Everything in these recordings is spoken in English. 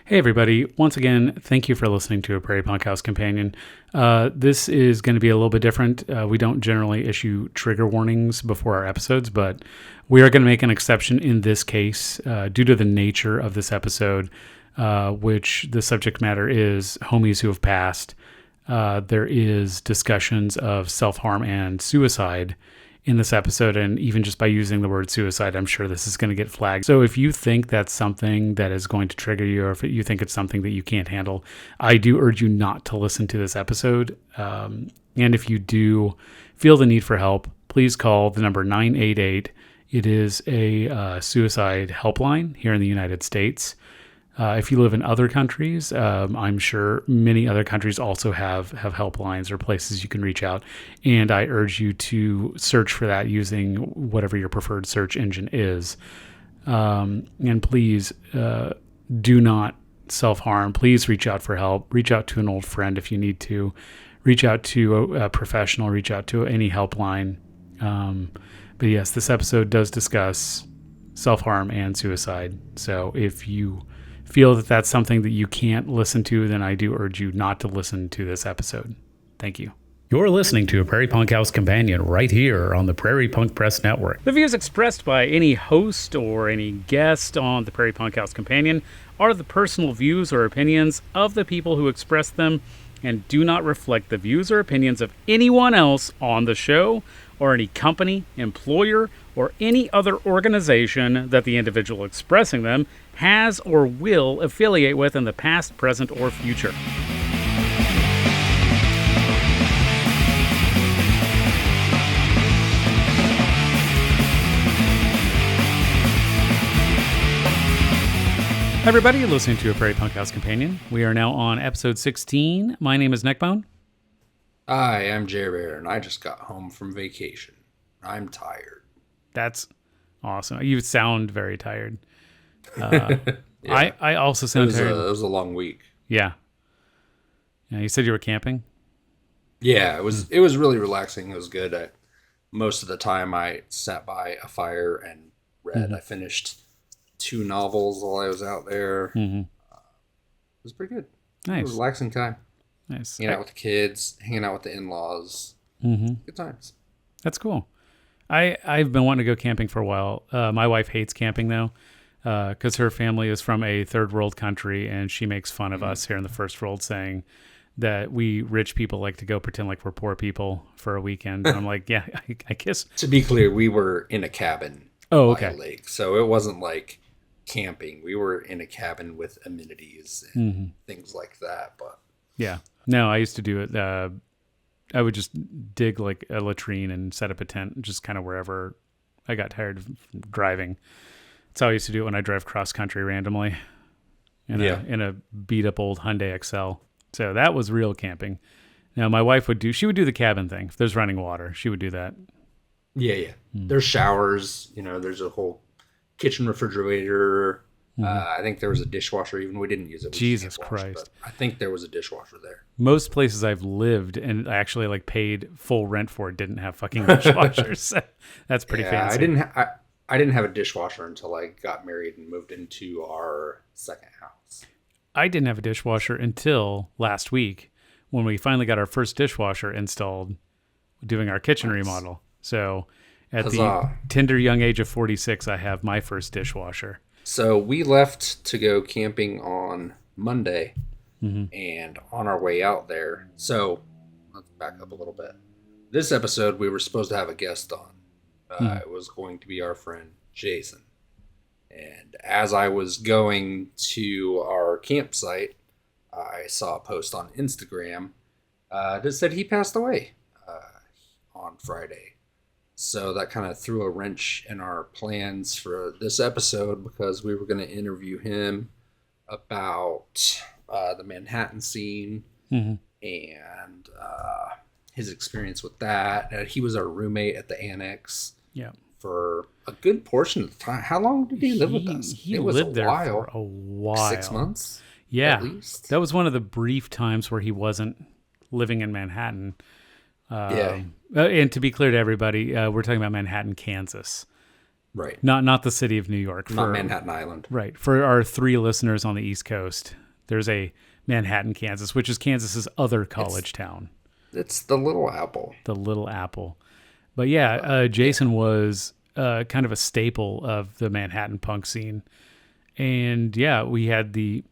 Hey, everybody. Once again, thank you for listening to a Prairie Punk House Companion. This is going to be a little bit different. We don't generally issue trigger warnings before our episodes, but we are going to make an exception in this case due to the nature of this episode, which the subject matter is homies who have passed. There is discussions of self-harm and suicide in this episode, and even just by using the word suicide, I'm sure this is going to get flagged. So if you think that's something that is going to trigger you, or if you think it's something that you can't handle, I do urge you not to listen to this episode. And if you do feel the need for help, please call the number 988. It is a suicide helpline here in the United States. If you live in other countries, I'm sure many other countries also have helplines or places you can reach out. And I urge you to search for that using whatever your preferred search engine is. And please do not self-harm. Please reach out for help. Reach out to an old friend if you need to. Reach out to a professional. Reach out to any helpline. But yes, this episode does discuss self-harm and suicide. So if you feel that that's something that you can't listen to, then I do urge you not to listen to this episode. Thank you. You're listening to a Prairie Punk House Companion right here on the Prairie Punk Press Network. The views expressed by any host or any guest on the Prairie Punk House Companion are the personal views or opinions of the people who express them and do not reflect the views or opinions of anyone else on the show or any company, employer, or any other organization that the individual expressing them has or will affiliate with in the past, present, or future. Hi everybody, you're listening to a Prairie Punk House Companion. We are now on episode 16. My name is Neckbone. Hi, I'm Jerbear, and I just got home from vacation. I'm tired. That's awesome. You sound very tired. Yeah. I also sound tired. It was a long week. Yeah. You said you were camping? Yeah, it was really relaxing. It was good. Most of the time I sat by a fire and read. Mm-hmm. I finished 2 novels while I was out there. Mm-hmm. It was pretty good. Nice. It was a relaxing time. Nice. Hanging out with the kids, hanging out with the in-laws. Mm-hmm. Good times. That's cool. I've been wanting to go camping for a while. My wife hates camping, though, because her family is from a third world country, and she makes fun of us here in the first world, saying that we rich people like to go pretend like we're poor people for a weekend. And I'm like, yeah, I guess. To be clear, we were in a cabin by a lake, so it wasn't like camping. We were in a cabin with amenities and things like that. But yeah, no, I used to do it. I would just dig like a latrine and set up a tent just kind of wherever I got tired of driving. That's how I used to do it when I drive cross country randomly in a beat up old Hyundai Excel. So that was real camping. Now my wife would do the cabin thing. If there's running water, she would do that. Yeah. There's showers, there's a whole kitchen refrigerator. I think there was a dishwasher even. We didn't use it. Jesus Christ. I think there was a dishwasher there. Most places I've lived and I actually paid full rent for it didn't have fucking dishwashers. That's pretty fancy. I didn't have a dishwasher until I got married and moved into our second house. I didn't have a dishwasher until last week when we finally got our first dishwasher installed doing our kitchen remodel. So at the tender young age of 46, I have my first dishwasher. So we left to go camping on Monday, and on our way out there. So let's back up a little bit. This episode, we were supposed to have a guest on. It was going to be our friend Jason. And as I was going to our campsite, I saw a post on Instagram that said he passed away on Friday. So that kind of threw a wrench in our plans for this episode because we were going to interview him about the Manhattan scene and his experience with that. He was our roommate at the annex for a good portion of the time. How long did he live with us? He lived there for a while. 6 months? Yeah. At least. That was one of the brief times where he wasn't living in Manhattan. And to be clear to everybody, we're talking about Manhattan, Kansas. Right. Not the city of New York. Not Manhattan Island. Right. For our 3 listeners on the East Coast, there's a Manhattan, Kansas, which is Kansas's other college town. It's the Little Apple. The Little Apple. But yeah, Jason was kind of a staple of the Manhattan punk scene. And yeah, we had the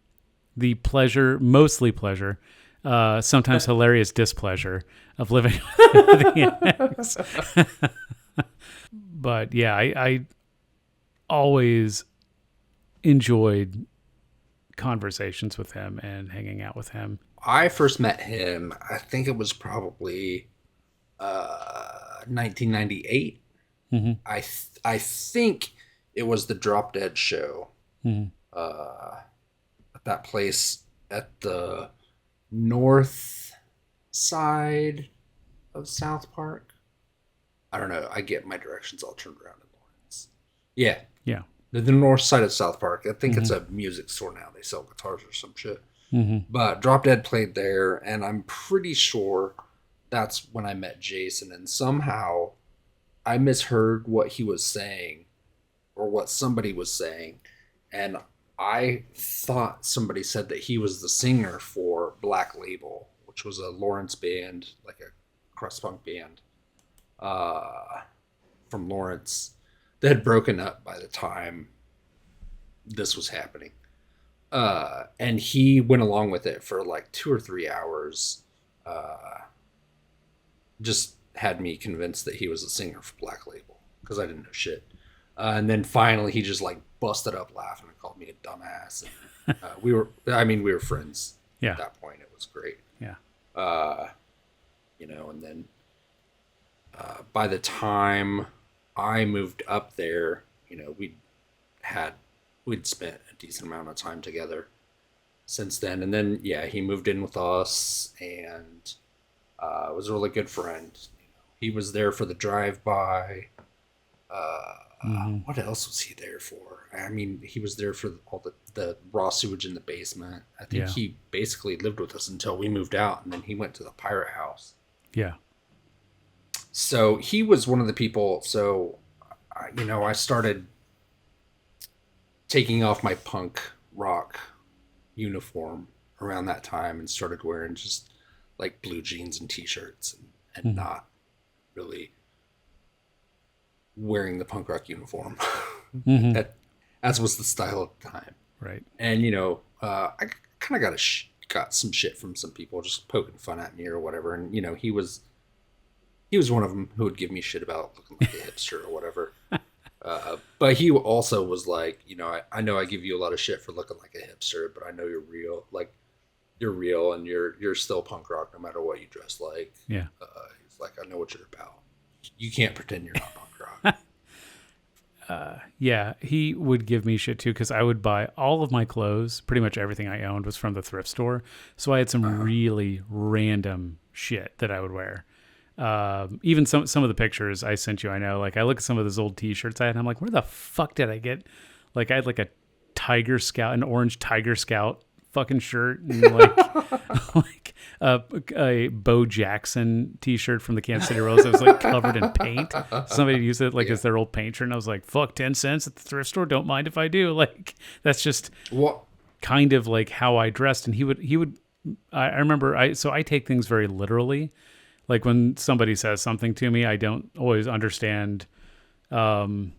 pleasure, mostly pleasure, sometimes hilarious displeasure of living with the annex. But yeah, I always enjoyed conversations with him and hanging out with him. I first met him, I think it was probably 1998. Mm-hmm. I think it was the Drop Dead show at that place at the north side of South Park. I don't know. I get my directions all turned around in Lawrence. Yeah. Yeah. The north side of South Park. I think it's a music store now. They sell guitars or some shit. Mm-hmm. But Drop Dead played there, and I'm pretty sure that's when I met Jason. And somehow I misheard what he was saying or what somebody was saying. And I thought somebody said that he was the singer for Black Label, which was a Lawrence band, like a crust punk band from Lawrence. They had broken up by the time this was happening. And he went along with it for like 2 or 3 hours. Just had me convinced that he was a singer for Black Label because I didn't know shit. And then finally he just like busted up laughing and called me a dumbass. And, we were friends at that point. It was great. Yeah. And then by the time I moved up there, we'd spent a decent amount of time together since then. And then, yeah, he moved in with us and was a really good friend. He was there for the drive-by. What else was he there for? I mean, he was there for all the raw sewage in the basement. I think he basically lived with us until we moved out, and then he went to the pirate house. Yeah. So he was one of the people. So, I started taking off my punk rock uniform around that time and started wearing just like blue jeans and t-shirts and not really wearing the punk rock uniform. As was the style at the time. Right. And, I kind of got some shit from some people just poking fun at me or whatever. And, he was one of them who would give me shit about looking like a hipster or whatever. But he also was like, I know I give you a lot of shit for looking like a hipster, but I know you're real. Like, you're real and you're still punk rock no matter what you dress like. Yeah. He's like, I know what you're about. You can't pretend you're not punk rock. Yeah, he would give me shit too because I would buy all of my clothes. Pretty much everything I owned was from the thrift store. So I had some really random shit that I would wear. Even some of the pictures I sent you, I know, like I look at some of those old t-shirts I had and I'm like, where the fuck did I get? Like I had like an orange Tiger Scout fucking shirt and like a Bo Jackson t-shirt from the Kansas City Royals that was like covered in paint. Somebody used it like as their old paint shirt and I was like, fuck, 10 cents at the thrift store, don't mind if I do. Like that's just kind of like how I dressed. And he would I remember I take things very literally. Like when somebody says something to me, I don't always understand that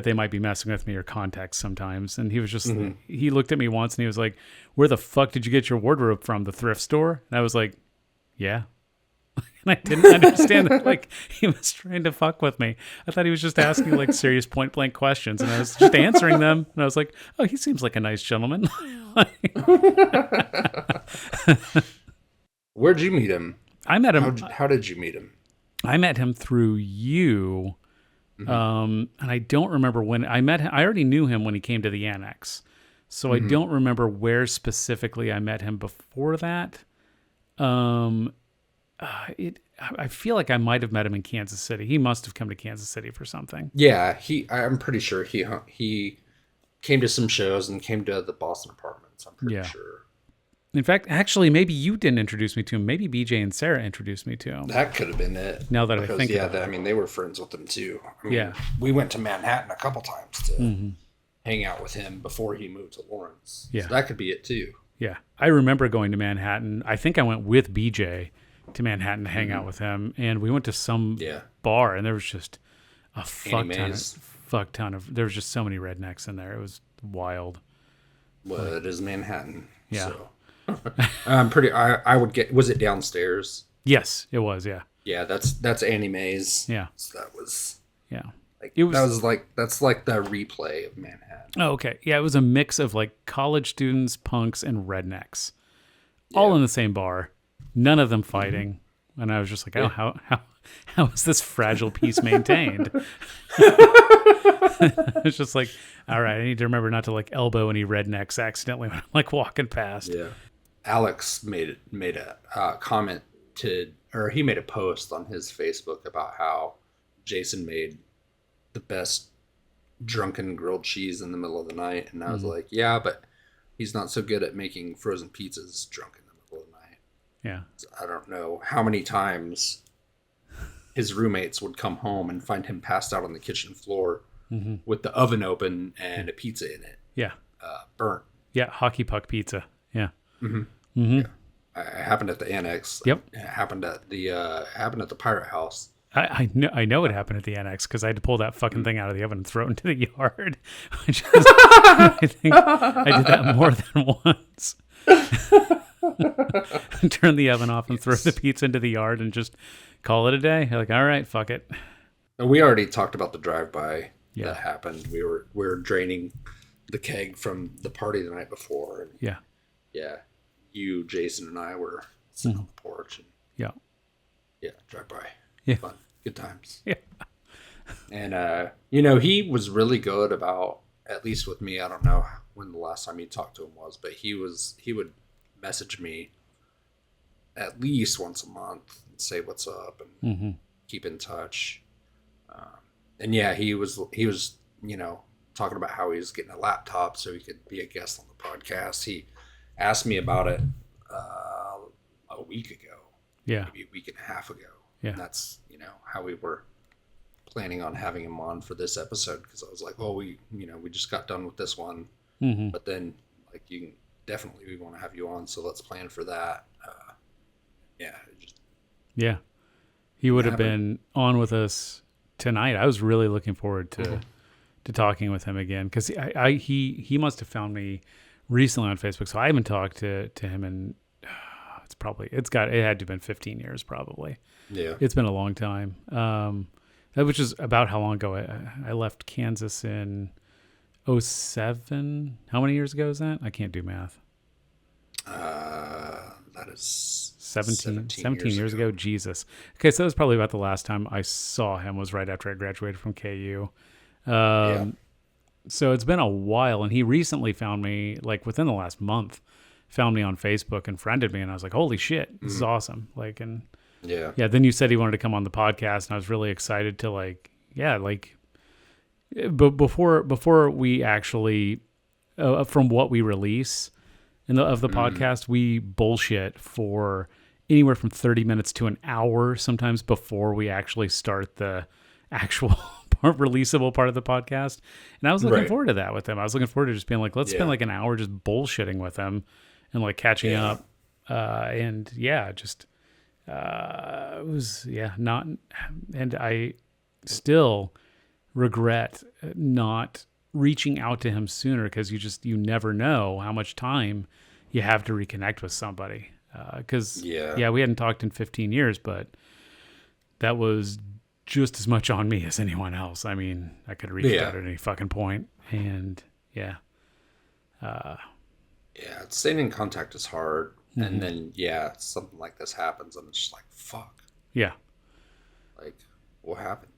they might be messing with me or context sometimes. And he was just, he looked at me once and he was like, where the fuck did you get your wardrobe from? The thrift store? And I was like, yeah. And I didn't understand that like he was trying to fuck with me. I thought he was just asking like serious point blank questions and I was just answering them. And I was like, oh, he seems like a nice gentleman. Where'd you meet him? I met him. How did you meet him? I met him through you. And I don't remember when I met him. I already knew him when he came to the annex. So I don't remember where specifically I met him before that. I feel like I might have met him in Kansas City. He must have come to Kansas City for something. Yeah, I'm pretty sure he came to some shows and came to the Boston apartments. I'm pretty sure. In fact, actually, maybe you didn't introduce me to him. Maybe BJ and Sarah introduced me to him. That could have been it. Now that I think about it. I mean, they were friends with him too. I mean, Yeah. we went to Manhattan a couple times to hang out with him before he moved to Lawrence. Yeah. So that could be it too. Yeah. I remember going to Manhattan. I think I went with BJ to Manhattan to hang out with him. And we went to some bar, and there was just a fuck ton of, there was just so many rednecks in there. It was wild. Well, it is Manhattan. Yeah. So. I would get, was it downstairs? Yes, it was. Yeah. Yeah. That's Annie Mae's. Yeah. So that was. Yeah. Like, that's like the replay of Manhattan. Oh, okay. Yeah. It was a mix of like college students, punks, and rednecks all in the same bar. None of them fighting. And I was just like, oh, how is this fragile peace maintained? It's just like, all right, I need to remember not to like elbow any rednecks accidentally when I'm like walking past. Yeah. Alex made a comment he made a post on his Facebook about how Jason made the best drunken grilled cheese in the middle of the night. And I was like, yeah, but he's not so good at making frozen pizzas drunk in the middle of the night. Yeah. I don't know how many times his roommates would come home and find him passed out on the kitchen floor with the oven open and a pizza in it. Yeah. Burnt. Yeah. Hockey puck pizza. Yeah. Yeah. It happened at the annex. Yep. It happened at the Pirate House. I know it happened at the annex because I had to pull that fucking thing out of the oven and throw it into the yard. Which is, I think I did that more than once. Turn the oven off and throw the pizza into the yard and just call it a day. Like, all right, fuck it. We already talked about the drive-by that happened. We were draining the keg from the party the night before. And yeah. You, Jason, and I were sitting on the porch. And drive-by. Yeah. Fun. Good times. Yeah. And, he was really good about, at least with me, I don't know when the last time you talked to him was, but he would message me at least once a month and say what's up and keep in touch. And he was talking about how he was getting a laptop so he could be a guest on the podcast. He asked me about it a week ago. Yeah. Maybe a week and a half ago. Yeah. And that's, how we were planning on having him on for this episode, because I was like, well, we just got done with this one. But then like we want to have you on, so let's plan for that. He would have been on with us tonight. I was really looking forward to talking with him again, because he must have found me recently on Facebook, so I haven't talked to him in it had to have been 15 years probably. Yeah, it's been a long time. Which is about how long ago I left Kansas in 2007. How many years ago is that? I can't do math. That is 17 years ago. Jesus. Okay, so that was probably about the last time I saw him, was right after I graduated from KU. So it's been a while, and he recently found me, like within the last month, found me on Facebook and friended me, and I was like, holy shit, this is awesome. Like, and then you said he wanted to come on the podcast, and I was really excited to but before we actually, from what we release of the podcast, we bullshit for anywhere from 30 minutes to an hour sometimes before we actually start the actual releasable part of the podcast. And I was looking forward to that with him. I was looking forward to just being like, let's spend like an hour just bullshitting with him and like catching up. It was, not, and I still regret not reaching out to him sooner, because you never know how much time you have to reconnect with somebody. Because we hadn't talked in 15 years, but that was just as much on me as anyone else. I mean, I could have reached out at any fucking point, and staying in contact is hard. And then something like this happens, and it's just like, fuck. Yeah. Like, what happened?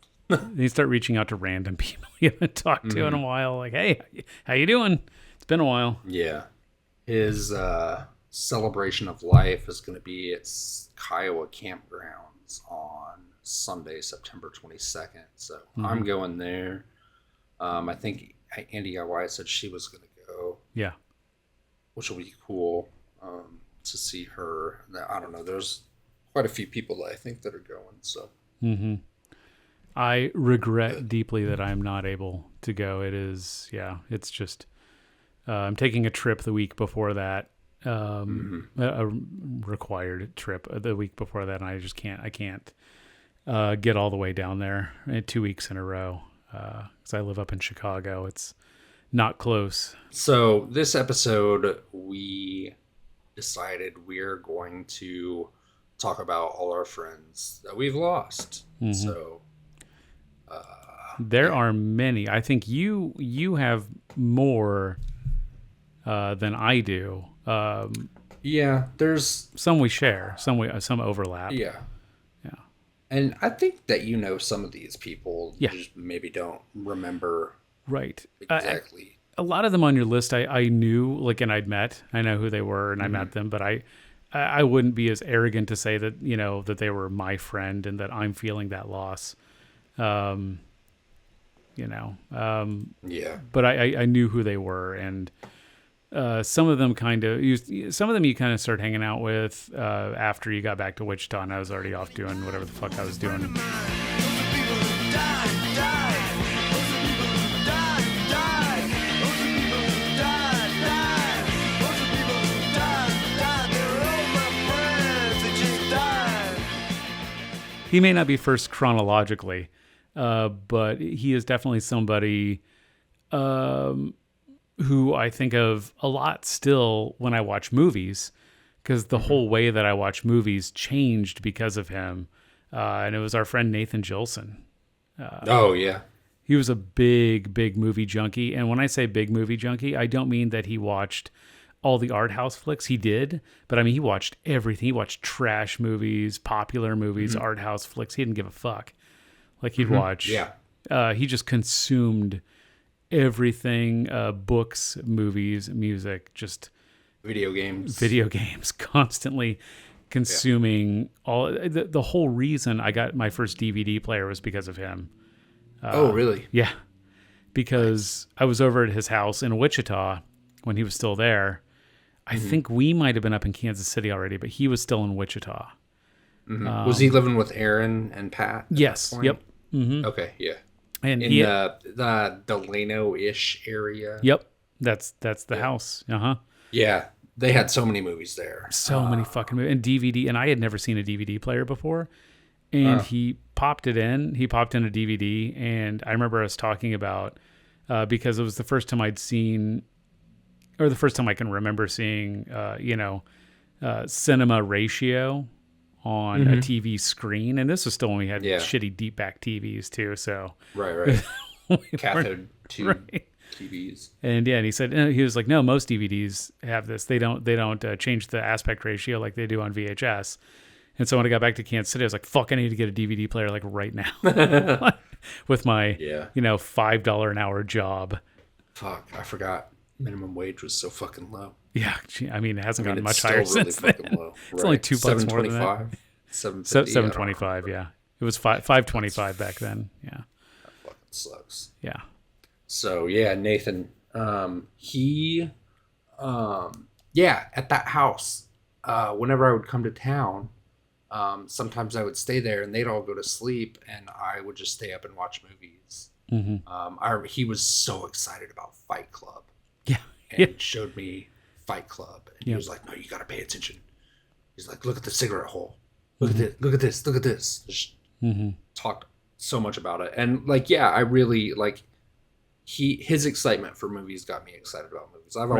You start reaching out to random people you haven't talked to in a while. Like, hey, how you doing? It's been a while. Yeah. His celebration of life is going to be at Kiowa Campgrounds on Sunday, September 22nd. So I'm going there. I think Andy White said she was going to go. Yeah. Which will be cool. to see her. I don't know. There's quite a few people that I think that are going. So I regret deeply that I'm not able to go. It is, it's just, I'm taking a trip the week before that, a required trip the week before that. And I can't get all the way down there 2 weeks in a row. 'Cause I live up in Chicago. It's not close. So this episode, we decided we're going to talk about all our friends that we've lost. So there are many. I think you have more than I do. There's some we share, some overlap. Yeah. And I think that some of these people just maybe don't remember right exactly. A lot of them on your list I knew, like, and I'd met. I know who they were, and I met them, but I wouldn't be as arrogant to say that, that they were my friend and that I'm feeling that loss. But I knew who they were, and some of them you kind of start hanging out with after you got back to Wichita, and I was already off doing whatever the fuck I was doing. He may not be first chronologically, but he is definitely somebody who I think of a lot still when I watch movies, because the whole way that I watch movies changed because of him. And it was our friend Nathan Gilson. He was a big movie junkie. And when I say big movie junkie, I don't mean that he watched all the art house flicks. He did, but I mean, he watched everything. He watched trash movies, popular movies, art house flicks. He didn't give a fuck. Like, he'd watch. He just consumed everything, books, movies, music, just video games, constantly consuming all. The whole reason I got my first DVD player was because of him. Oh, really? Yeah. Because I was over at his house in Wichita when he was still there. I think we might have been up in Kansas City already, but he was still in Wichita. Was he living with Aaron and Pat? Yes. Yep. Okay. Yeah. And in the Delano-ish area. Yep. That's the house. Yeah. They had so many movies there. So many fucking movies. And DVD. And I had never seen a DVD player before. And he popped it in. He popped in a DVD. And I remember us talking about, because it was the first time I'd seen, or the first time I can remember seeing, cinema ratio on a TV screen. And this was still when we had shitty deep back TVs too. So right. Cathode tube TVs. And and he said, he was like, no, most DVDs have this. They don't change the aspect ratio like they do on VHS. And so when I got back to Kansas City, I was like, fuck, I need to get a DVD player like right now with my, $5 an hour job. Fuck, I forgot. Minimum wage was so fucking low. Yeah, I mean, it hasn't gotten much higher since then. Low. It's only $2 more than that. $7.25. Yeah, it was $5.25 back then. Yeah, that fucking sucks. Yeah. So Nathan, he, at that house, whenever I would come to town, sometimes I would stay there and they'd all go to sleep, and I would just stay up and watch movies. He was so excited about Fight Club. And showed me Fight Club. And he was like, no, you got to pay attention. He's like, look at the cigarette hole. Look at this. Just talked so much about it. And I really his excitement for movies got me excited about movies. I've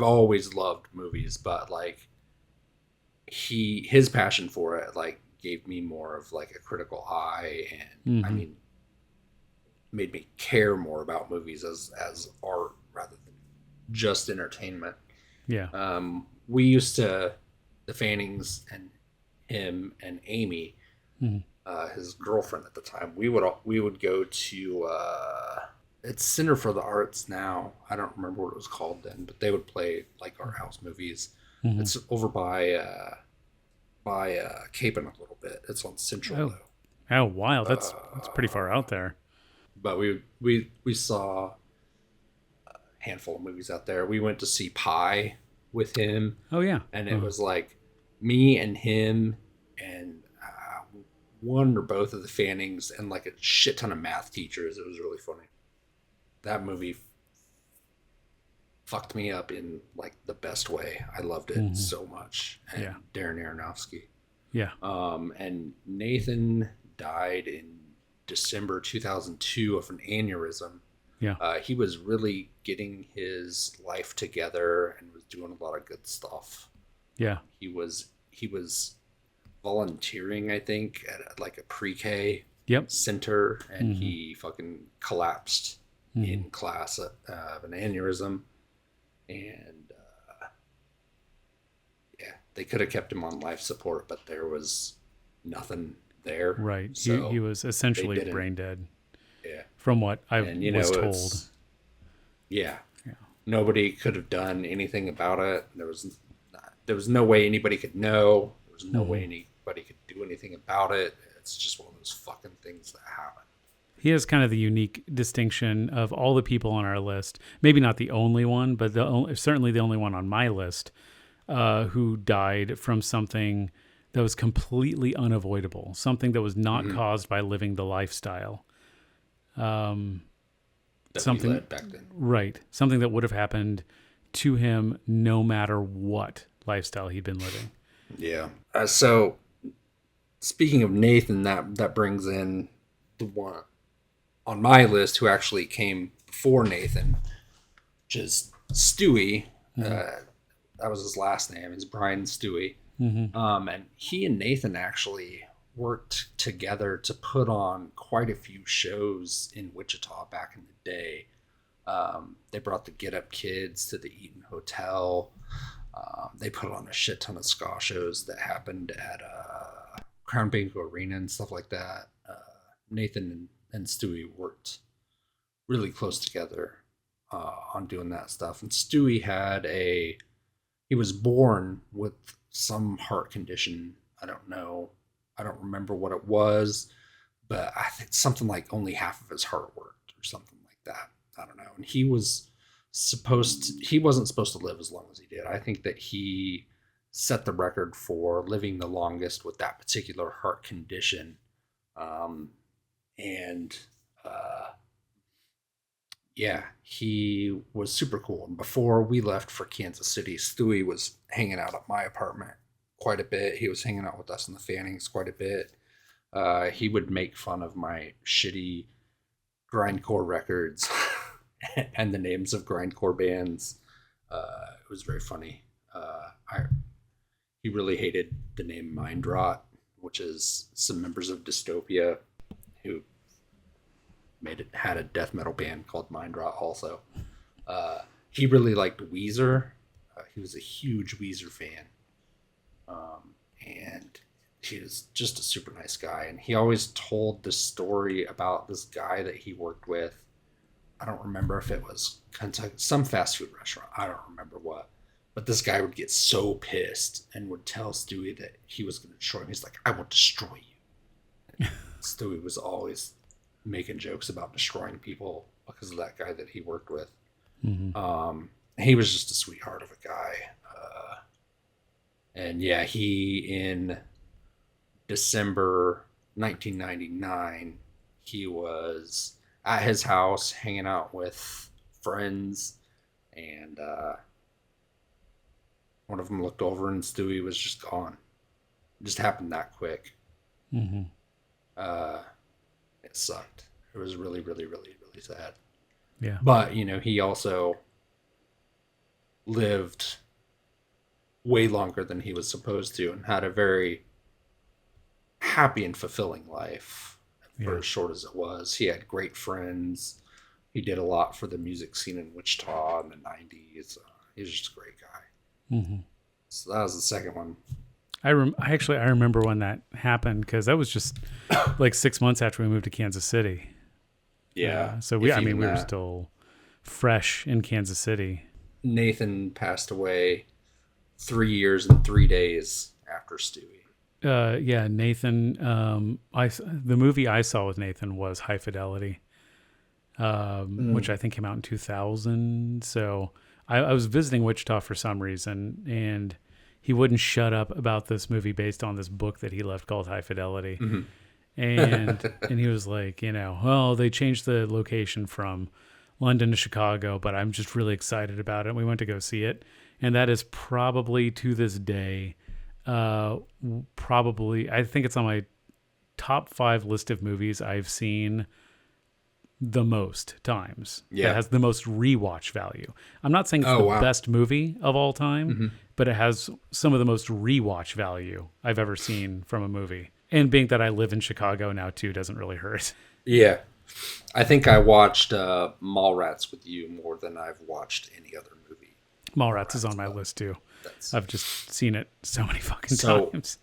always loved movies, but his passion for it gave me more of a critical eye, and I mean, made me care more about movies as art rather than just entertainment. We used to, the Fannings and him and Amy, his girlfriend at the time, we would go to it's Center for the Arts now. I don't remember what it was called then, but they would play art house movies. It's over by Capon a little bit. It's on Central though. Oh wow, that's pretty far out there. But we saw handful of movies out there. We went to see Pi with him. Oh yeah. And it was like me and him and one or both of the Fannings and like a shit ton of math teachers. It was really funny. That movie fucked me up in like the best way. I loved it so much. And Darren Aronofsky. Yeah. And Nathan died in December 2002 of an aneurysm. Yeah. He was really getting his life together and was doing a lot of good stuff. Yeah. He was volunteering, I think, at like a pre-K center, and he fucking collapsed in class of an aneurysm. And they could have kept him on life support, but there was nothing there. Right. So he was essentially brain dead. Yeah. From what I was told. Yeah. Nobody could have done anything about it. There was no way anybody could know. There was no way anybody could do anything about it. It's just one of those fucking things that happen. He has kind of the unique distinction of all the people on our list. Maybe not the only one, but certainly the only one on my list who died from something that was completely unavoidable, something that was not caused by living the lifestyle. That Something we led back then. Right. Something that would have happened to him no matter what lifestyle he'd been living. Yeah. So speaking of Nathan, that brings in the one on my list who actually came before Nathan, which is Stewie. That was his last name. It's Brian Stewie. And he and Nathan actually worked together to put on quite a few shows in Wichita back in the day. They brought the Get Up Kids to the Eaton Hotel. They put on a shit ton of ska shows that happened at Crown Bank Arena and stuff like that. Nathan and Stewie worked really close together on doing that stuff. And Stewie he was born with some heart condition. I don't know. I don't remember what it was, but I think something like only half of his heart worked or something like that. I don't know. And he wasn't supposed to live as long as he did. I think that he set the record for living the longest with that particular heart condition. He was super cool. And before we left for Kansas City, Stewie was hanging out at my apartment quite a bit. He was hanging out with us in the Fannings quite a bit. He would make fun of my shitty grindcore records and the names of grindcore bands. It was very funny. He really hated the name Mind Rot, which is some members of Dystopia who had a death metal band called Mind Rot also. He really liked Weezer. He was a huge Weezer fan. And he was just a super nice guy. And he always told this story about this guy that he worked with. I don't remember if it was Kentucky, some fast food restaurant. I don't remember what. But this guy would get so pissed and would tell Stewie that he was going to destroy him. He's like, I will destroy you. And Stewie was always making jokes about destroying people because of that guy that he worked with. He was just a sweetheart of a guy. And yeah, he in December 1999, he was at his house hanging out with friends, and one of them looked over and Stewie was just gone. It just happened that quick. It sucked. It was really, really, really, really sad. Yeah. But, he also lived way longer than he was supposed to and had a very happy and fulfilling life for as short as it was. He had great friends. He did a lot for the music scene in Wichita in the 90s. He was just a great guy. So that was the second one. I remember when that happened because that was just like 6 months after we moved to Kansas City. Yeah. So we were still fresh in Kansas City. Nathan passed away 3 years and 3 days after Stewie. Nathan. The movie I saw with Nathan was High Fidelity, which I think came out in 2000. So I was visiting Wichita for some reason, and he wouldn't shut up about this movie based on this book that he left called High Fidelity. Mm-hmm. And he was like, well, they changed the location from London to Chicago, but I'm just really excited about it. We went to go see it. And that is probably to this day, I think it's on my top 5 list of movies I've seen the most times. Yeah. That has the most rewatch value. I'm not saying it's best movie of all time, but it has some of the most rewatch value I've ever seen from a movie. And being that I live in Chicago now too doesn't really hurt. Yeah. I think I watched Mallrats with you more than I've watched any other movie. Mallrats is on my list too. I've just seen it so many fucking times.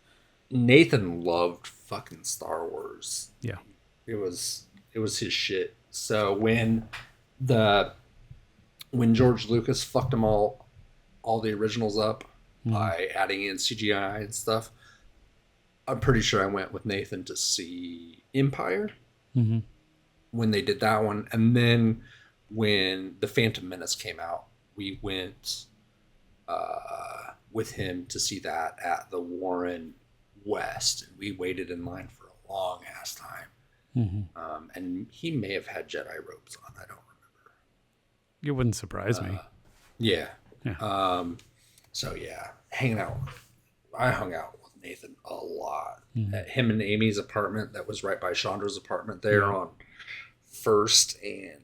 Nathan loved fucking Star Wars. Yeah. It was his shit. So when George Lucas fucked them all the originals up by adding in CGI and stuff, I'm pretty sure I went with Nathan to see Empire when they did that one. And then when The Phantom Menace came out, we went with him to see that at the Warren West. And we waited in line for a long ass time. And he may have had Jedi robes on. I don't remember. It wouldn't surprise me. Yeah. Yeah. So yeah, I hung out with Nathan a lot. At him and Amy's apartment that was right by Chandra's apartment there on First and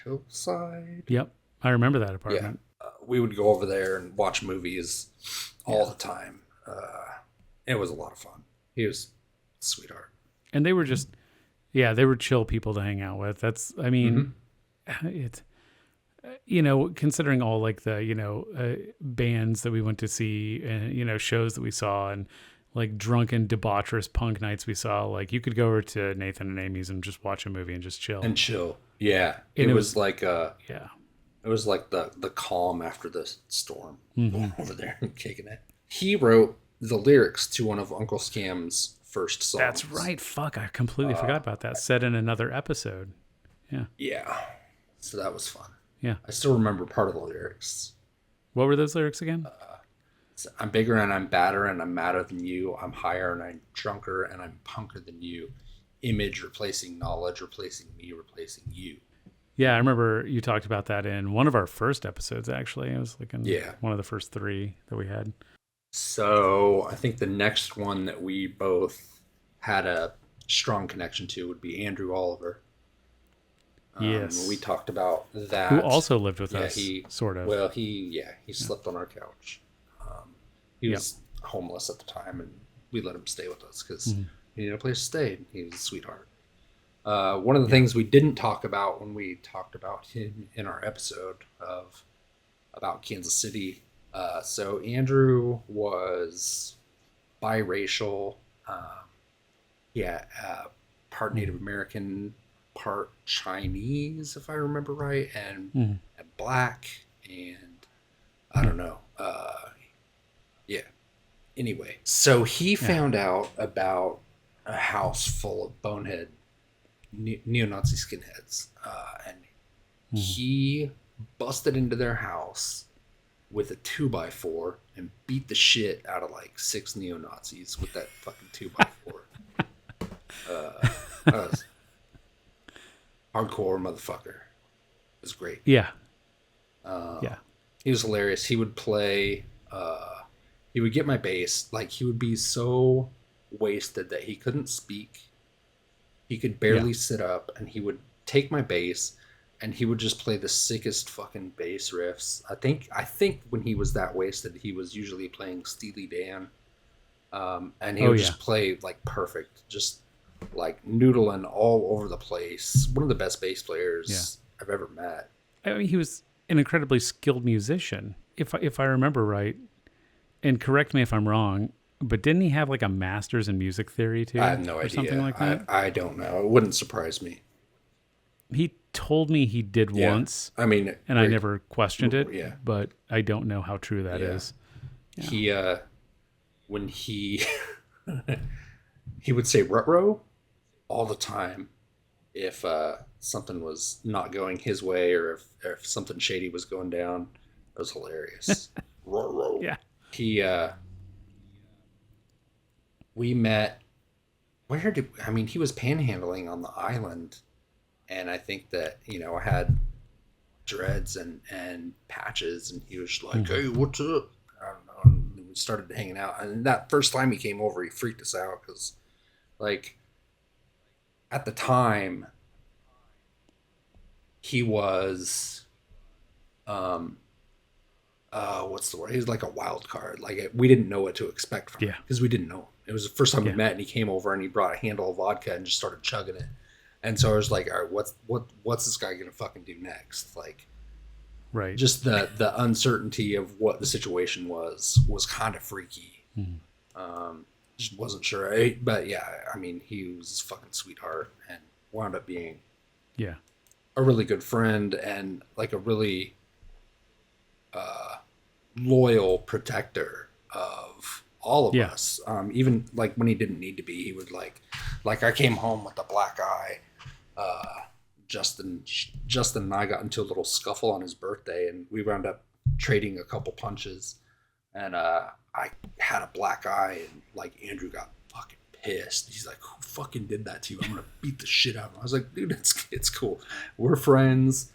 Hillside. Yep. I remember that apartment. Yeah. We would go over there and watch movies all the time. It was a lot of fun. He was a sweetheart. And they were just, they were chill people to hang out with. That's, I mean, it's, considering all like the, bands that we went to see and, shows that we saw and like drunken, debaucherous punk nights we saw, like you could go over to Nathan and Amy's and just watch a movie and just chill. Yeah. It was like, it was like the calm after the storm over there and kicking it. He wrote the lyrics to one of Uncle Scam's first songs. That's right. Fuck, I completely forgot about that. Said in another episode. Yeah. Yeah. So that was fun. Yeah. I still remember part of the lyrics. What were those lyrics again? I'm bigger and I'm badder and I'm madder than you. I'm higher and I'm drunker and I'm punker than you. Image replacing knowledge, replacing me, replacing you. Yeah, I remember you talked about that in one of our first episodes, actually. It was like in one of the first 3 that we had. So I think the next one that we both had a strong connection to would be Andrew Oliver. Yes. We talked about that. Who also lived with us, sort of. Well, he slept on our couch. He was homeless at the time, and we let him stay with us because he needed a place to stay. And he was a sweetheart. One of the things we didn't talk about when we talked about him in our episode about Kansas City. So Andrew was biracial. Part Native American, part Chinese, if I remember right, and black, and I don't know. Anyway, so he found out about a house full of bonehead neo-Nazi skinheads, and he busted into their house with a 2x4 and beat the shit out of like 6 neo-Nazis with that fucking 2x4. That was hardcore motherfucker. It was great. Yeah. He was hilarious. He would play, he would get my bass. Like, he would be so wasted that he couldn't speak. He could barely sit up, and he would take my bass, and he would just play the sickest fucking bass riffs. I think when he was that wasted, he was usually playing Steely Dan. And he would just play like perfect, just like noodling all over the place. One of the best bass players I've ever met. I mean, he was an incredibly skilled musician, if I remember right. And correct me if I'm wrong, but didn't he have like a master's in music theory too? I have no idea. Something like that? I don't know. It wouldn't surprise me. He told me he did once. I mean, and I never questioned it. Yeah. But I don't know how true that is. Yeah. When he would say "ruh-roh" all the time if something was not going his way, or if something shady was going down. It was hilarious. Roar, roar. Yeah. He we met. He was panhandling on the island, and I think that I had dreads and patches, and he was like, "Hey, what's up?" I don't know. And we started hanging out, and that first time he came over, he freaked us out because, like, at the time, he was, what's the word? He was like a wild card. Like, we didn't know what to expect from him because we didn't know him. It was the first time we met, and he came over and he brought a handle of vodka and just started chugging it. And so I was like, all right, what's this guy gonna fucking do next? Like, right. Just the uncertainty of what the situation was kind of freaky. Just wasn't sure. But yeah, I mean, he was a fucking sweetheart and wound up being a really good friend and like a really loyal protector of all of us. Even like when he didn't need to be, he would like I came home with a black eye. Justin and I got into a little scuffle on his birthday, and we wound up trading a couple punches. And I had a black eye, and like Andrew got fucking pissed. He's like, "Who fucking did that to you? I'm gonna beat the shit out of him." I was like, "Dude, it's cool. We're friends."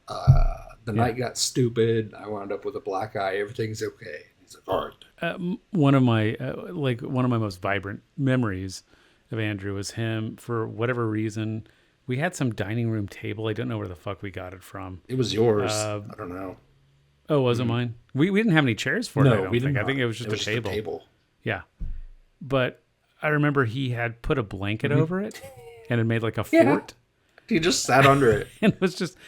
The night got stupid. I wound up with a black eye. Everything's okay. He's like, "All right." One of my most vibrant memories of Andrew was him. For whatever reason, we had some dining room table. I don't know where the fuck we got it from. It was yours. I don't know. Oh, was it mine? We didn't have any chairs for it. I don't think. I think it was just a table. Yeah, but I remember he had put a blanket over it and it made like a fort. He just sat under it, and it was just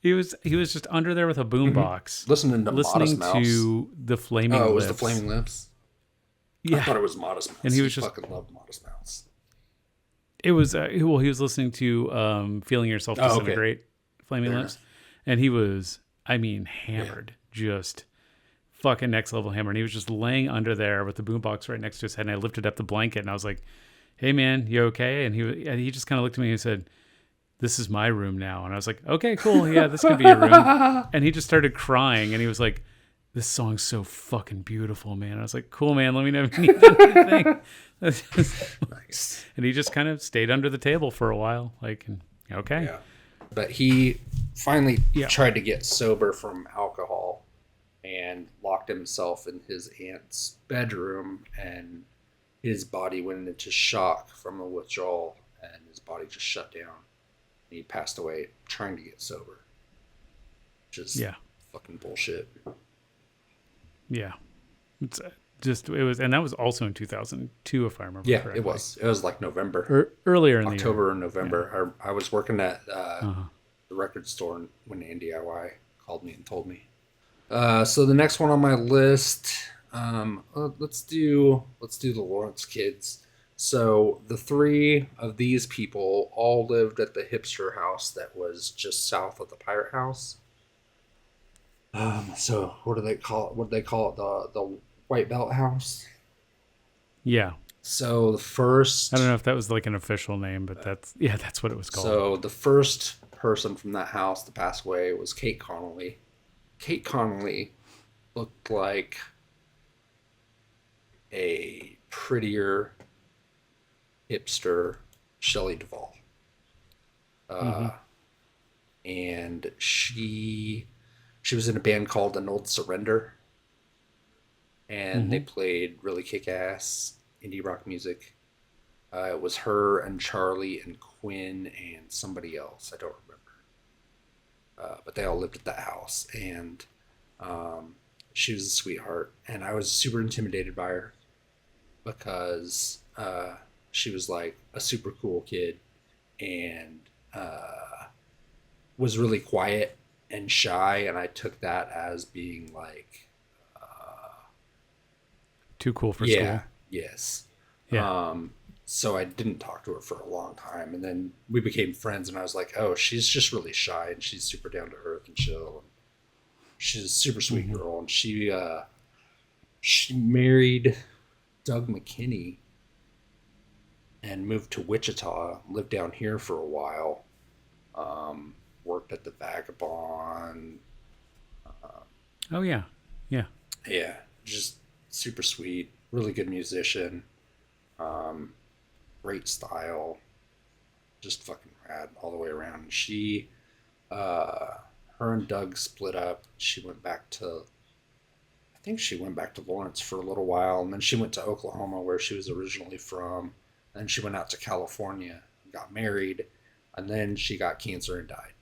he was just under there with a boombox, listening to the Flaming Lips. Oh, it was the Flaming Lips. Yeah, I thought it was Modest Mouse. And he was just fucking loved Modest Mouse. It was he was listening to Feeling Yourself Disintegrate, Flaming Lips, and he was, I mean, hammered, just fucking next level hammered. And he was just laying under there with the boombox right next to his head, and I lifted up the blanket, and I was like, "Hey man, you okay?" And he just kind of looked at me and said, "This is my room now." And I was like, "Okay, cool, yeah, this could be your room." And he just started crying, and he was like, "This song's so fucking beautiful, man." I was like, "Cool, man. Let me know if you need anything." Nice. And he just kind of stayed under the table for a while. Like, okay. Yeah. But he finally tried to get sober from alcohol and locked himself in his aunt's bedroom, and his body went into shock from a withdrawal, and his body just shut down. And he passed away trying to get sober. Which is fucking bullshit. Yeah. It was, and that was also in 2002, if I remember correctly. Yeah, it was. It was like November. Earlier in October or November. I was working at the record store when Andy DIY called me and told me. So the next one on my list, let's do the Lawrence kids. So the three of these people all lived at the hipster house that was just south of the Pirate House. So what do they call it? What do they call it? The White Belt House? Yeah. So the first... I don't know if that was like an official name, but that's what it was called. So the first person from that house to pass away was Kate Connolly. Kate Connolly looked like a prettier hipster Shelley Duvall. And she was in a band called An Old Surrender. And they played really kick-ass indie rock music. It was her and Charlie and Quinn and somebody else. I don't remember. But they all lived at that house. And she was a sweetheart. And I was super intimidated by her because she was like a super cool kid and was really quiet and shy. And I took that as being like... too cool for school. Yes. Yeah. So I didn't talk to her for a long time, and then we became friends. And I was like, "Oh, she's just really shy, and she's super down to earth and chill. And she's a super sweet girl." And she married Doug McKinney and moved to Wichita. Lived down here for a while. Worked at the Vagabond. Oh yeah, yeah. Yeah, just super sweet, really good musician, um, great style, just fucking rad all the way around. Uh, her and Doug split up. She went back to, I think she went back to Lawrence for a little while, and then she went to Oklahoma, where she was originally from. Then she went out to California, got married, and then she got cancer and died.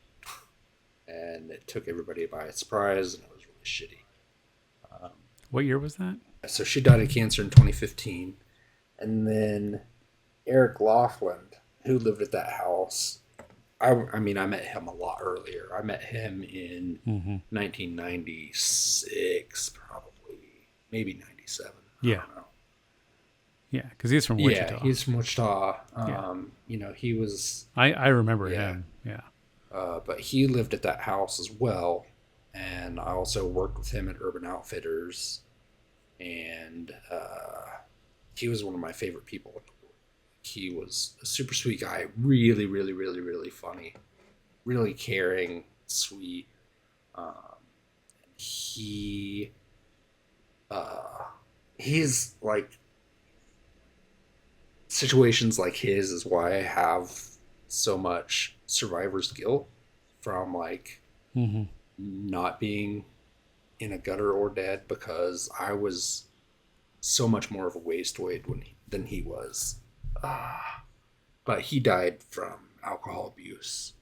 And it took everybody by surprise, and it was really shitty. Um, What year was that? so she died of cancer in 2015, and then Eric Laughlin, who lived at that house. I mean, I met him a lot earlier. I met him in 1996, probably, maybe 97. Yeah. I don't know. Yeah, because he's from Wichita. Yeah, he's from Wichita. Yeah. You know, he was. I remember him. Yeah. But he lived at that house as well, and I also worked with him at Urban Outfitters, and he was one of my favorite people. He was a super sweet guy, really, really, really, really funny, really caring, sweet. He, he's like, situations like his is why I have so much survivor's guilt from like not being in a gutter or dead, because I was so much more of a wasteoid than he was. But he died from alcohol abuse.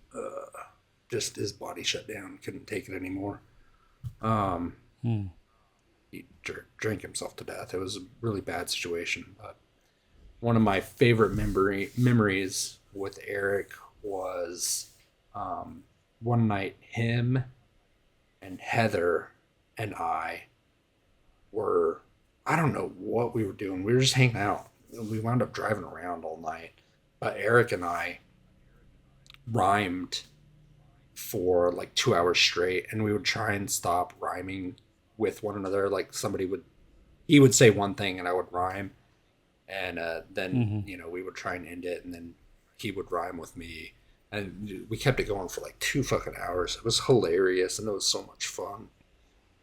Just his body shut down, couldn't take it anymore. He drank himself to death. It was a really bad situation. But one of my favorite memories with Eric was one night him and Heather and I were, I don't know what we were doing. We were just hanging out. We wound up driving around all night. But Eric and I rhymed for like 2 hours straight, and we would try and stop rhyming with one another. Like he would say one thing and I would rhyme. And then, you know, we would try and end it, and then he would rhyme with me. And we kept it going for like 2 fucking hours. It was hilarious, and it was so much fun.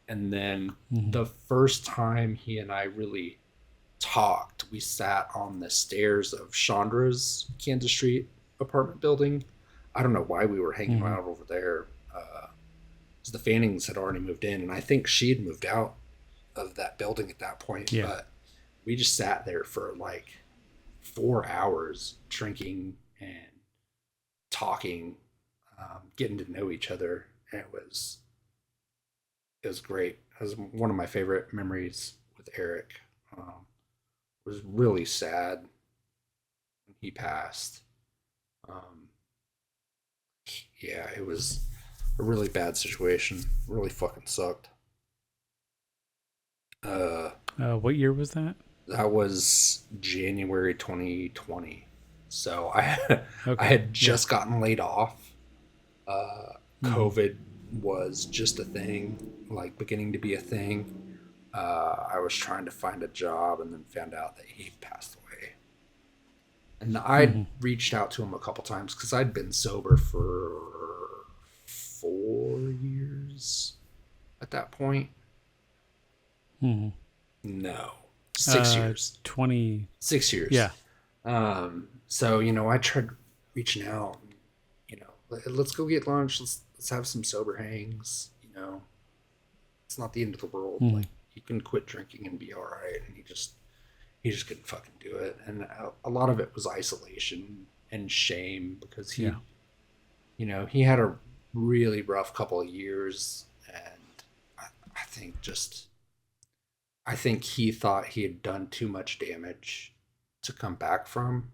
And then the first time he and I really talked, we sat on the stairs of Chandra's Kansas Street apartment building. I don't know why we were hanging out over there. Because the Fannings had already moved in, and I think she had moved out of that building at that point. Yeah. But we just sat there for like 4 hours drinking and talking, getting to know each other. And it was great. It was one of my favorite memories with Eric. It was really sad when he passed. Yeah, it was a really bad situation. Really fucking sucked. What year was that? That was January 2020. So I had just gotten laid off. COVID was just a thing, like beginning to be a thing. I was trying to find a job, and then found out that he passed away. And I'd reached out to him a couple times because I'd been sober for 4 years at that point. No. 6 years. 6 years. Yeah. So, you know, I tried reaching out, you know, let's go get lunch. Let's have some sober hangs, you know. It's not the end of the world. Like, you can quit drinking and be all right. And he just couldn't fucking do it. And a lot of it was isolation and shame, because he, you know, he had a really rough couple of years. And I think he thought he had done too much damage to come back from,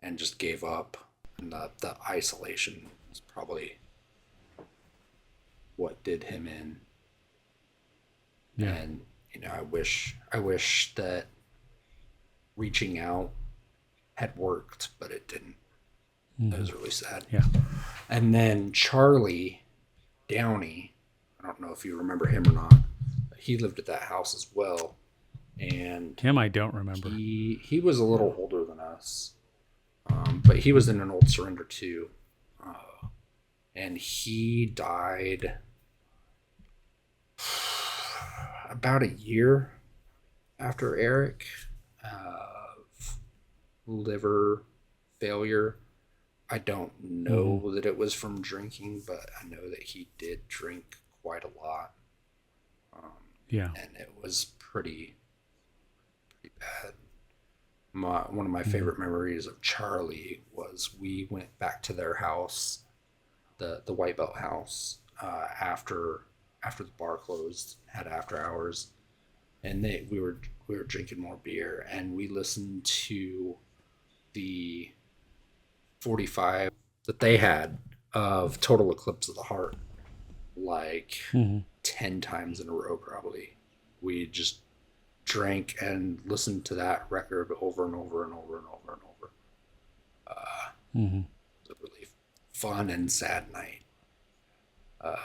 and just gave up. And the isolation was probably what did him in. Yeah. And, you know, I wish that reaching out had worked, but it didn't. It was really sad. Yeah. And then Charlie Downey, I don't know if you remember him or not, but he lived at that house as well. And him, I don't remember. He was a little older than us, but he was in an old surrender too. And he died about a year after Eric, liver failure. I don't know that it was from drinking, but I know that he did drink quite a lot. Yeah. And it was pretty bad. One of my favorite memories of Charlie was we went back to their house, the White Belt house, after the bar closed, had after hours, and we were drinking more beer, and we listened to the 45 that they had of Total Eclipse of the Heart like 10 times in a row probably. We just drank and listened to that record over and over and over and over and over. It was a really fun and sad night. But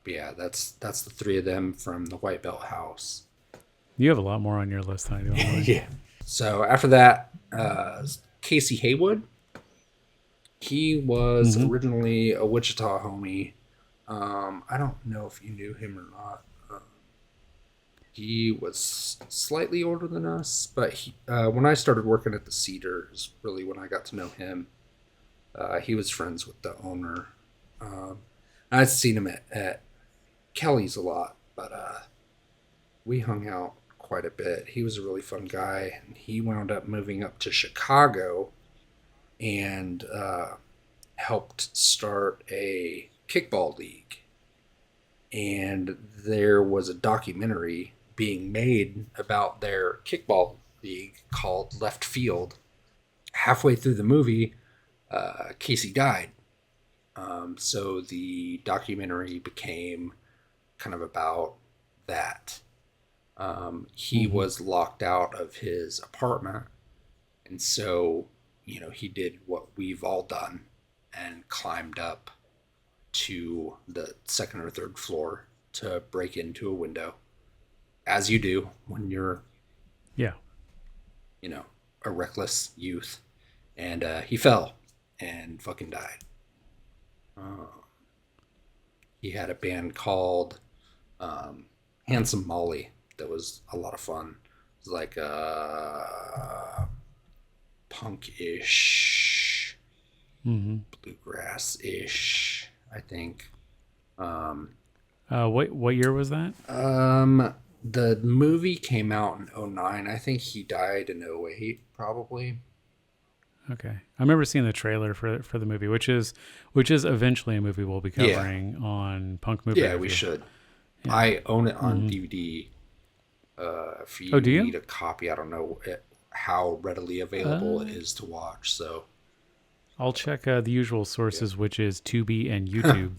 yeah, that's the three of them from the White Belt house. You have a lot more on your list than I do. Yeah. So after that, Casey Haywood. He was originally a Wichita homie. I don't know if you knew him or not. He was slightly older than us, but when I started working at the Cedar is really when I got to know him. He was friends with the owner. I'd seen him at Kelly's a lot, but we hung out quite a bit. He was a really fun guy, and he wound up moving up to Chicago and helped start a kickball league. And there was a documentary being made about their kickball league called Left Field. Halfway through the movie, Casey died. So the documentary became kind of about that. He was locked out of his apartment. And so, he did what we've all done and climbed up to the second or third floor to break into a window, as you do when you're, a reckless youth. And he fell and fucking died. He had a band called Handsome Molly that was a lot of fun. It was like punk-ish, bluegrass-ish, I think. What year was that? The movie came out in 2009. I think he died in 2008, probably. Okay, I remember seeing the trailer for the movie, which is eventually a movie we'll be covering on Punk Movie. Yeah, we should. Yeah. I own it on DVD. If you need a copy, I don't know how readily available it is to watch. So I'll check the usual sources, which is Tubi and YouTube.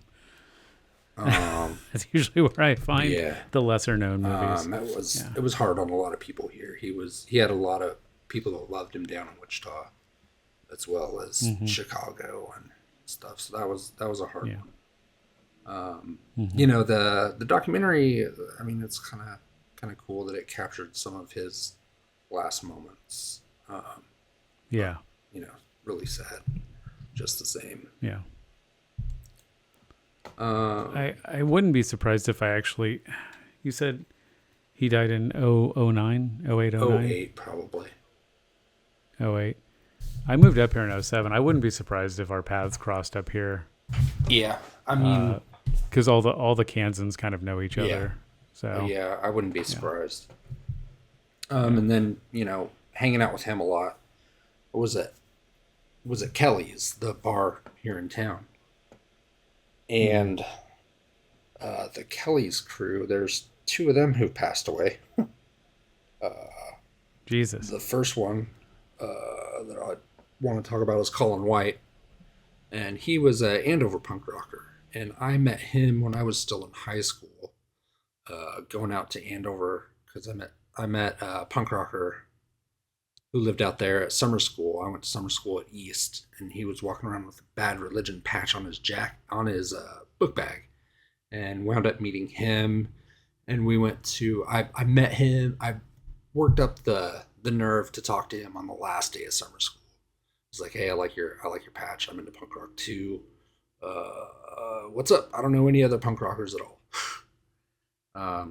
That's usually where I find the lesser known movies. It was hard on a lot of people here. He had a lot of people that loved him down in Wichita, as well as Chicago and stuff. So that was a hard one. The documentary. I mean, it's kind of cool that it captured some of his last moments. Really sad. Just the same. Yeah. I wouldn't be surprised if you said he died in 09, 08, 09? 08 probably. 08. I moved up here in 07. I wouldn't be surprised if our paths crossed up here. Yeah. I mean, because all the Kansans kind of know each other. So yeah, I wouldn't be surprised. And then, hanging out with him a lot. What was it? Was it Kelly's, the bar here in town? And the Kelly's crew, there's two of them who passed away. Jesus. The first one that I want to talk about is Colin White. And he was an Andover punk rocker. And I met him when I was still in high school, going out to Andover, because I met a punk rocker who lived out there at summer school. I went to summer school at East, and he was walking around with a Bad Religion patch on his book bag, and wound up meeting him. And we went to, I met him. I worked up the nerve to talk to him on the last day of summer school. I was like, hey, I like your patch. I'm into punk rock too. What's up? I don't know any other punk rockers at all.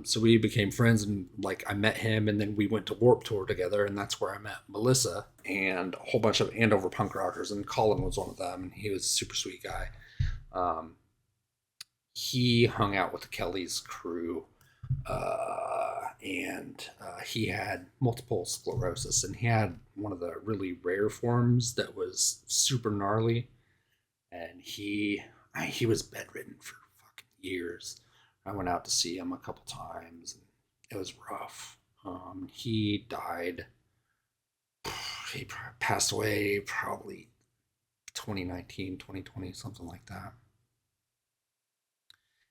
So we became friends, and like I met him, and then we went to Warped Tour together, and that's where I met Melissa and a whole bunch of Andover punk rockers, and Colin was one of them, and he was a super sweet guy. Um, he hung out with the Kelly's crew, and he had multiple sclerosis, and he had one of the really rare forms that was super gnarly, and he was bedridden for fucking years. I went out to see him a couple times, and it was rough. He died. He passed away probably 2019, 2020, something like that.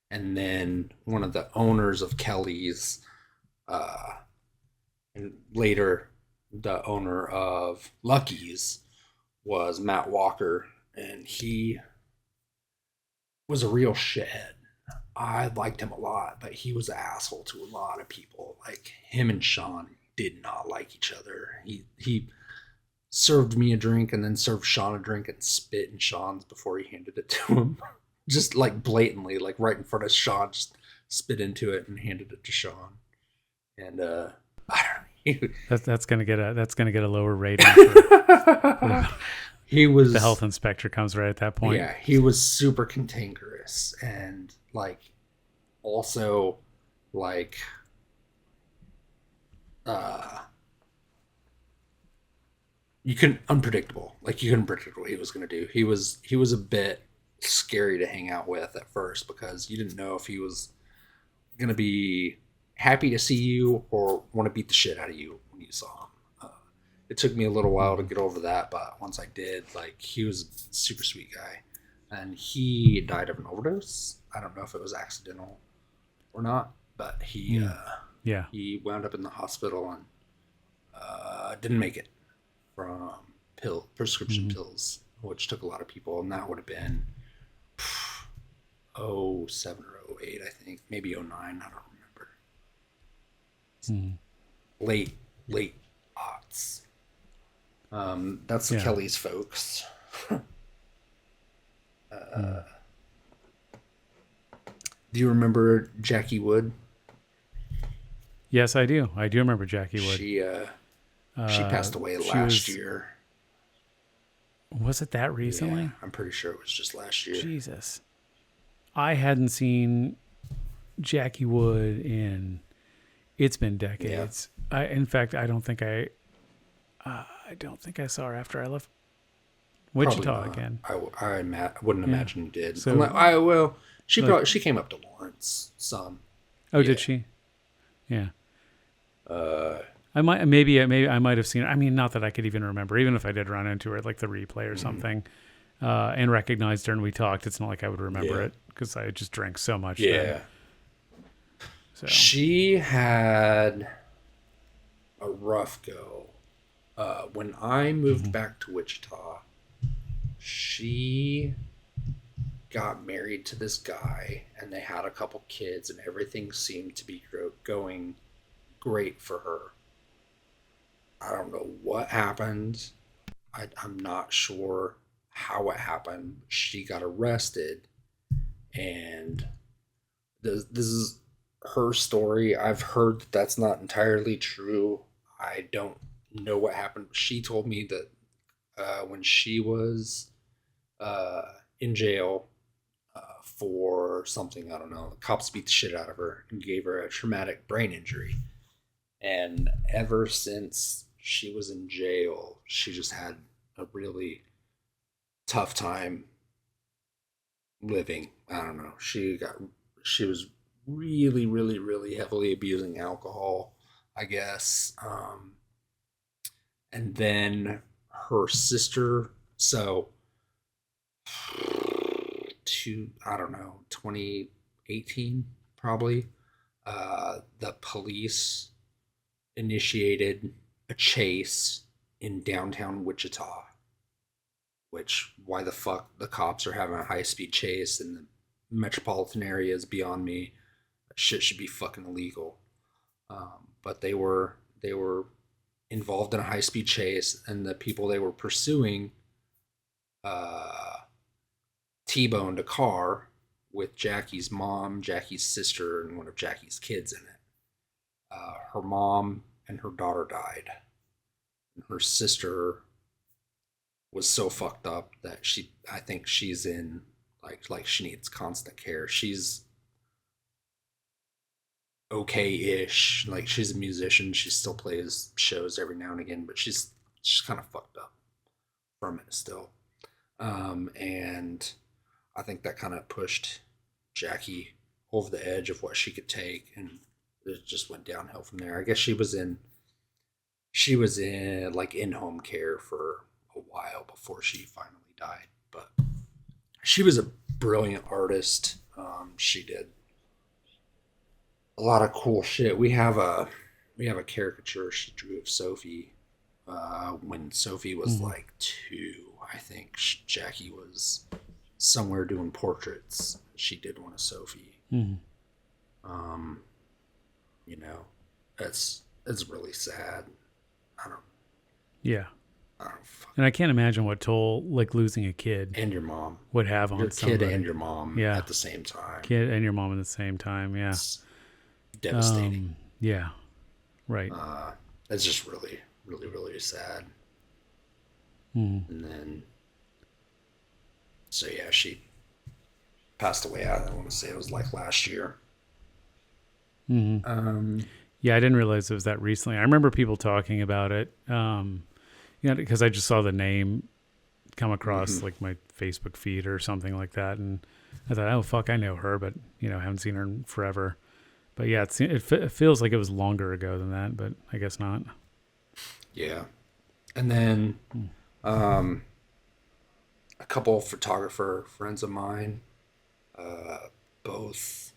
And then one of the owners of Kelly's, uh, and later the owner of Lucky's, was Matt Walker, and he was a real shithead. I liked him a lot, but he was an asshole to a lot of people. Like him and Sean did not like each other. He served me a drink and then served Sean a drink and spit in Sean's before he handed it to him. Just like blatantly, like right in front of Sean, just spit into it and handed it to Sean. And I don't know. That's gonna get a lower rating. For he was the health inspector comes right at that point. Yeah, he was super cantankerous and like also like you couldn't unpredictable. Like you couldn't predict what he was gonna do. He was a bit scary to hang out with at first because you didn't know if he was gonna be happy to see you or want to beat the shit out of you when you saw him. It took me a little while to get over that, but once I did, like he was a super sweet guy, and he died of an overdose. I don't know if it was accidental or not, but he wound up in the hospital and didn't make it from prescription pills, which took a lot of people, and that would have been 07 or 08, I think, maybe 09, I don't remember. Late aughts. That's the Kelly's folks. Do you remember Jackie Wood? Yes, I do. I do remember Jackie Wood. She passed away last year. Was it that recently? Yeah, I'm pretty sure it was just last year. Jesus. I hadn't seen Jackie Wood in... It's been decades. Yeah. In fact, I don't think I saw her after I left Wichita again. I wouldn't imagine you did. So, she came up to Lawrence some. Oh, did she? Yeah. I might have seen her. I mean, not that I could even remember. Even if I did run into her, like the replay or something, and recognized her and we talked, it's not like I would remember it because I just drank so much. Yeah. Then. So. She had a rough go. When I moved back to Wichita, she got married to this guy, and they had a couple kids, and everything seemed to be going great for her. I don't know what happened. I'm not sure how it happened. She got arrested, and this is her story. I've heard that that's not entirely true. I don't know what happened. She told me that when she was in jail for something, I don't know, the cops beat the shit out of her and gave her a traumatic brain injury. And ever since she was in jail, she just had a really tough time living. I don't know. She was really, really, really heavily abusing alcohol, I guess. And then her sister, so I don't know, 2018 probably, the police initiated a chase in downtown Wichita, which, why the fuck the cops are having a high-speed chase in the metropolitan area is beyond me. That shit should be fucking illegal. But they were involved in a high-speed chase, and the people they were pursuing T-boned a car with Jackie's mom, Jackie's sister, and one of Jackie's kids in it. Her mom and her daughter died. And her sister was so fucked up that I think she's in like she needs constant care. She's okay-ish. Like she's a musician. She still plays shows every now and again, but she's kind of fucked up from it still. And I think that kind of pushed Jackie over the edge of what she could take, and it just went downhill from there. I guess she was in like in-home care for a while before she finally died. But she was a brilliant artist. She did a lot of cool shit. We have a caricature she drew of Sophie when Sophie was like 2. I think Jackie was somewhere doing portraits. She did one of Sophie. You know, it's really sad. Yeah. And I can't imagine what toll like losing a kid and your mom would have on somebody. Kid and your mom at the same time. Kid and your mom at the same time. Yeah. It's devastating. Yeah. Right. It's just really, really, really sad. And then, so yeah, she passed away. I want to say it was like last year. Yeah, I didn't realize it was that recently. I remember people talking about it. Because I just saw the name come across like my Facebook feed or something like that, and I thought, oh fuck, I know her, but I haven't seen her in forever. But yeah, it feels like it was longer ago than that, but I guess not. Yeah, and then a couple of photographer friends of mine, both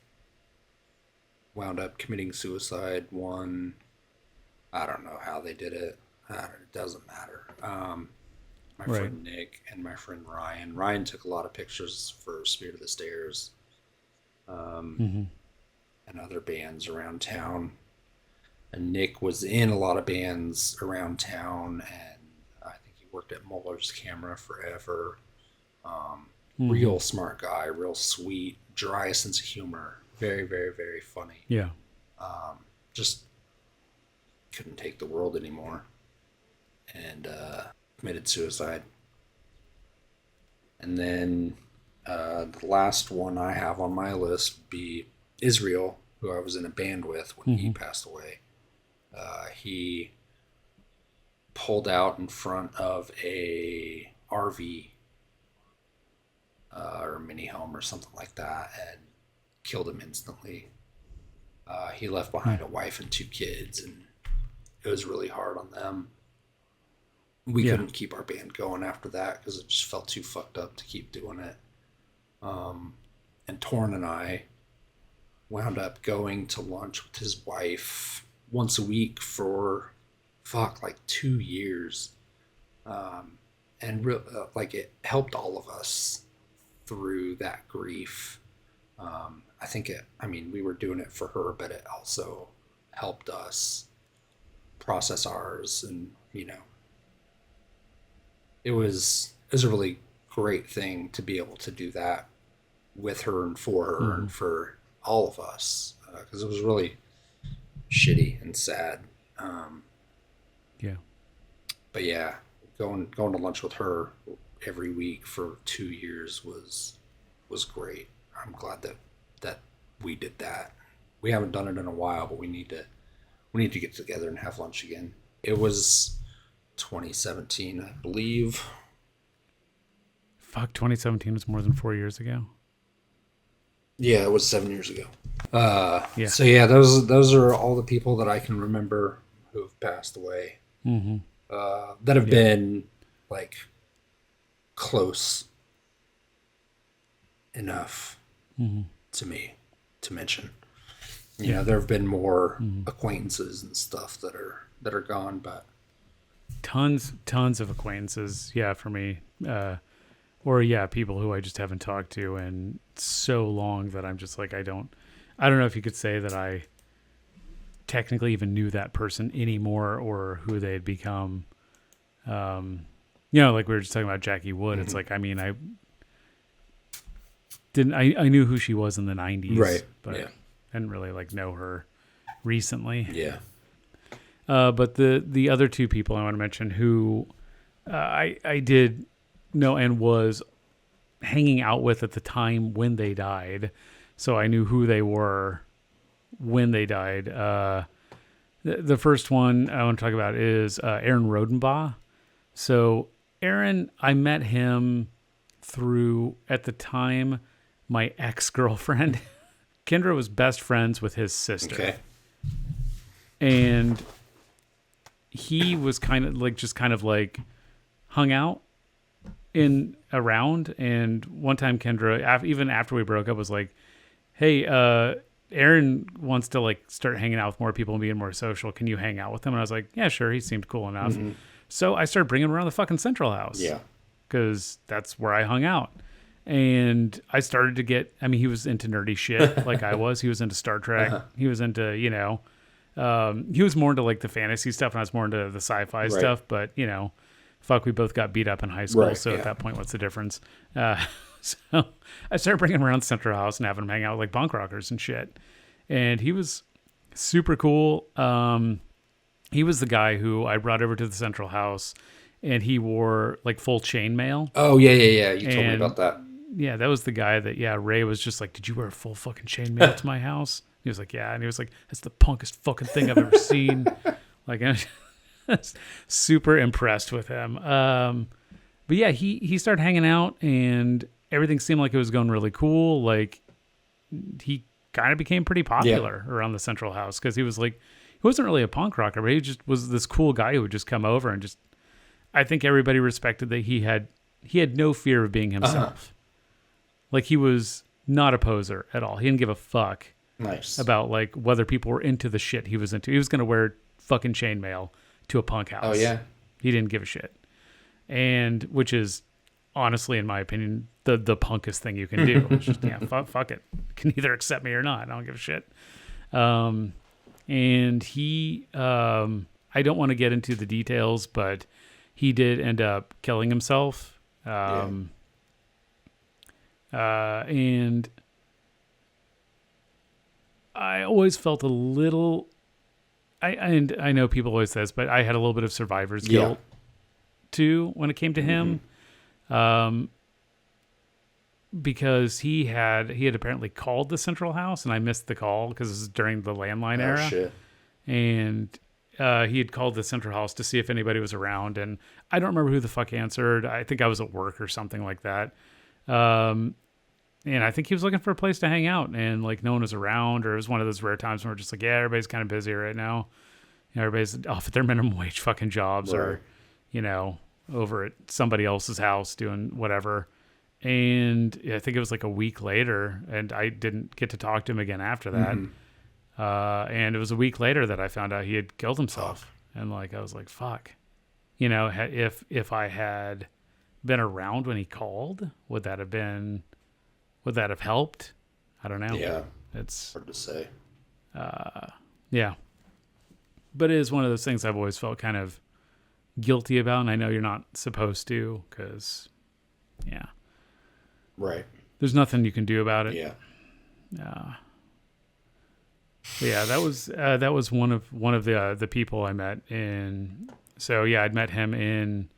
wound up committing suicide. One, I don't know how they did it. It doesn't matter. My friend Nick and my friend Ryan. Ryan took a lot of pictures for Spirit of the Stairs and other bands around town. And Nick was in a lot of bands around town, and I think he worked at Muller's Camera forever. Real smart guy, real sweet, dry sense of humor. Very, very, very funny. Yeah. Just couldn't take the world anymore. And committed suicide. And then the last one I have on my list would be Israel, who I was in a band with when he passed away. He pulled out in front of a RV or mini home or something like that and killed him instantly. He left behind a wife and 2 kids, and it was really hard on them. We couldn't keep our band going after that because it just felt too fucked up to keep doing it. And Torn and I wound up going to lunch with his wife once a week for like 2 years. And it helped all of us through that grief. I think we were doing it for her, but it also helped us process ours, and it was a really great thing to be able to do that with her and for her and for all of us, because it was really shitty and sad. Yeah. But yeah, going to lunch with her every week for 2 years was great. I'm glad that we did that. We haven't done it in a while, but we need to get together and have lunch again. It was 2017, I believe. Fuck, 2017 was more than 4 years ago. Yeah, it was 7 years ago. Yeah. So yeah, those are all the people that I can remember who have passed away. That have been like close enough to me to mention. You know, there have been more acquaintances and stuff that are gone, but tons of acquaintances. Yeah, for me, people who I just haven't talked to in so long that I'm just like, I don't know if you could say that I technically even knew that person anymore or who they had become. Like we were just talking about Jackie Wood. It's like, I knew who she was in the 90s. Right. But Yeah. I didn't really like know her recently. Yeah. But the other two people I want to mention who I did know and was hanging out with at the time when they died, so I knew who they were when they died. The first one I want to talk about is Aaron Rodenbaugh. So Aaron, I met him through, at the time, my ex-girlfriend. Kendra was best friends with his sister. Okay. And he was kind of like hung out in around. And one time Kendra, even after we broke up, was like, hey, Aaron wants to like start hanging out with more people and being more social. Can you hang out with him? And I was like, yeah, sure. He seemed cool enough. Mm-hmm. So I started bringing him around the fucking Central House. Yeah. Because that's where I hung out. And I started to get, I mean, he was into nerdy shit like I was. He was into Star Trek. Uh-huh. He was into, he was more into like the fantasy stuff and I was more into the sci-fi stuff. But, fuck, we both got beat up in high school. Right, so at that point, what's the difference? So I started bringing him around the Central House and having him hang out with like punk rockers and shit. And he was super cool. He was the guy who I brought over to the Central House and he wore like full chainmail. Oh, yeah. You told me about that. Yeah, that was the guy that, Ray was just like, did you wear a full fucking chainmail to my house? He was like, yeah. And he was like, that's the punkest fucking thing I've ever seen. Like, I was super impressed with him. But yeah, he started hanging out and everything seemed like it was going really cool. Like, he kind of became pretty popular around the Central House because he was like, he wasn't really a punk rocker, but he just was this cool guy who would just come over and just, I think everybody respected that he had no fear of being himself. Uh-huh. Like, he was not a poser at all. He didn't give a fuck about like whether people were into the shit he was into. He was going to wear fucking chainmail to a punk house. Oh yeah. He didn't give a shit. And which is honestly, in my opinion, the punkest thing you can do. It's just, fuck it. You can either accept me or not. I don't give a shit. And he, I don't want to get into the details, but he did end up killing himself. And I always felt a little, I know people always say this, but I had a little bit of survivor's guilt too when it came to him. Because he had apparently called the Central House and I missed the call because this is during the landline era. Shit. And he had called the Central House to see if anybody was around. And I don't remember who the fuck answered. I think I was at work or something like that. And I think he was looking for a place to hang out and like no one was around, or it was one of those rare times when we're just like, yeah, everybody's kind of busy right now. Everybody's off at their minimum wage fucking jobs or, over at somebody else's house doing whatever. And I think it was like a week later and I didn't get to talk to him again after that. Mm-hmm. And it was a week later that I found out he had killed himself. And like, I was like, fuck, if I had been around when he called, would that have helped? I don't know. Yeah. It's hard to say. Yeah. But it is one of those things I've always felt kind of guilty about. And I know you're not supposed to, because right. There's nothing you can do about it. Yeah. Yeah, that was one of the people I met in. So yeah, I'd met him in.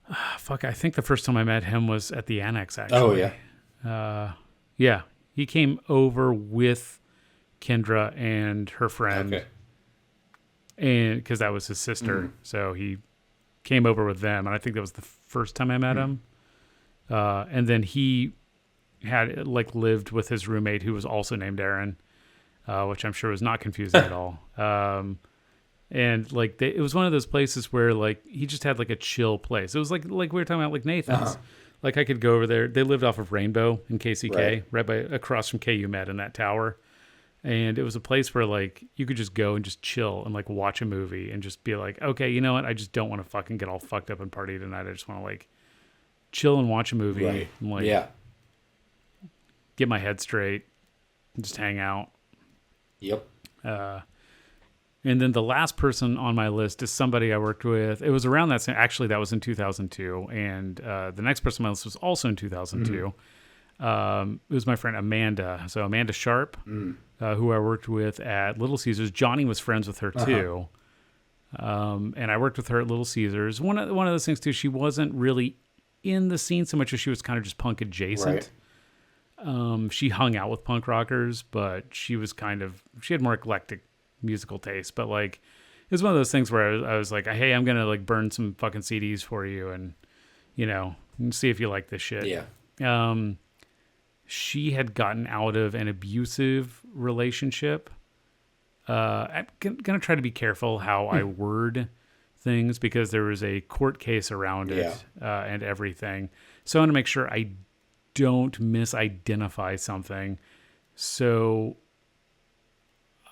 I think the first time I met him was at the Annex. Actually. Oh yeah. Yeah, he came over with Kendra and her friend. Okay. And because that was his sister, so he came over with them, and I think that was the first time I met him. And then he had like lived with his roommate who was also named Aaron, which I'm sure was not confusing at all. And like it was one of those places where like he just had like a chill place. It was like we were talking about like Nathan's. Uh-huh. Like I could go over there. They lived off of Rainbow in KCK, right by across from KU Med in that tower. And it was a place where like you could just go and just chill and like watch a movie and just be like, okay, you know what? I just don't want to fucking get all fucked up and party tonight. I just want to like chill and watch a movie and like get my head straight and just hang out. Yep. And then the last person on my list is somebody I worked with. It was around that same, actually that was in 2002. And the next person on my list was also in 2002. It was my friend Amanda. So Amanda Sharp, who I worked with at Little Caesars. Johnny was friends with her too. And I worked with her at Little Caesars. One of those things too, she wasn't really in the scene so much as she was kind of just punk adjacent. Right. She hung out with punk rockers, but she had more eclectic musical taste. But like, it was one of those things where I was like, hey, I'm going to like burn some fucking CDs for you and, see if you like this shit. Yeah. She had gotten out of an abusive relationship. I'm going to try to be careful how I word things because there was a court case around it and everything. So I want to make sure I don't misidentify something. So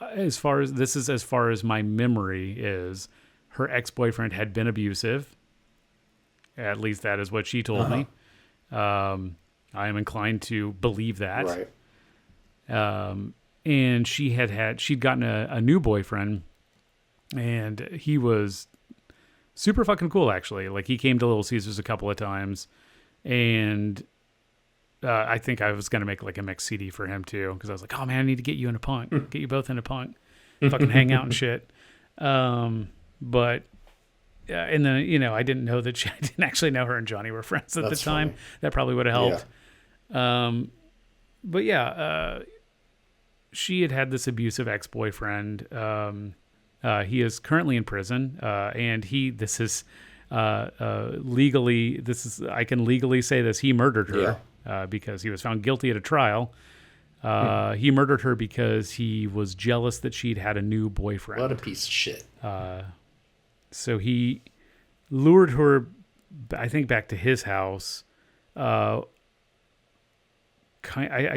as far as my memory is, her ex-boyfriend had been abusive. At least that is what she told me. I am inclined to believe that. Right. And she'd gotten a new boyfriend, and he was super fucking cool, actually. Like, he came to Little Caesars a couple of times, and I think I was going to make like a mix CD for him too, because I was like, oh man, I need to get you into punk, get you both into punk, fucking hang out and shit. But and then, I didn't know that I didn't actually know her and Johnny were friends at the time. Funny. That probably would have helped. Yeah. But yeah, she had this abusive ex-boyfriend. He is currently in prison, and I can legally say this. He murdered her because he was found guilty at a trial. He murdered her because he was jealous that she'd had a new boyfriend. What a piece of shit. So he lured her, I think, back to his house. I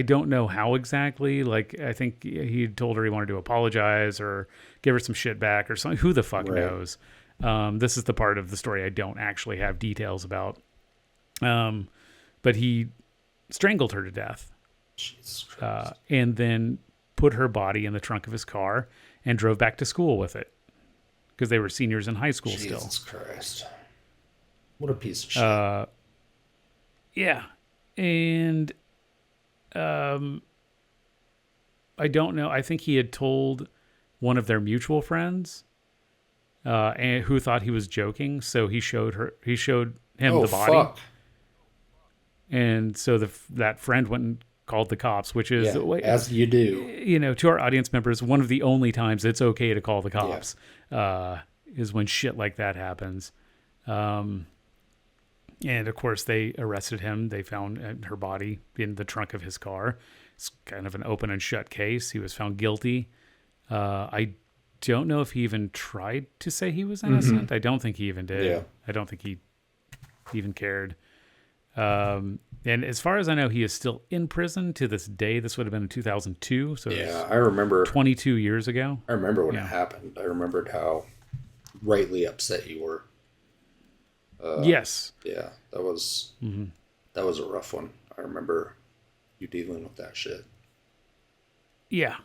don't know how exactly. Like, I think he told her he wanted to apologize or give her some shit back or something. Who the fuck knows? This is the part of the story I don't actually have details about. But he strangled her to death. Jesus Christ. And then put her body in the trunk of his car and drove back to school with it. Because they were seniors in high school still. Jesus Christ. What a piece of shit. Yeah. And I don't know. I think he had told one of their mutual friends and who thought he was joking. So he showed him the body. Fuck. And so that friend went and called the cops, which is as you do. To our audience members, one of the only times it's okay to call the cops is when shit like that happens. And of course, they arrested him. They found her body in the trunk of his car. It's kind of an open and shut case. He was found guilty. I don't know if he even tried to say he was innocent. I don't think he even did. Yeah. I don't think he even cared. And as far as I know, he is still in prison to this day. This would have been in 2002. So I remember 22 years ago. I remember when it happened. I remembered how rightly upset you were. Yes. Yeah, that was a rough one. I remember you dealing with that shit. Yeah.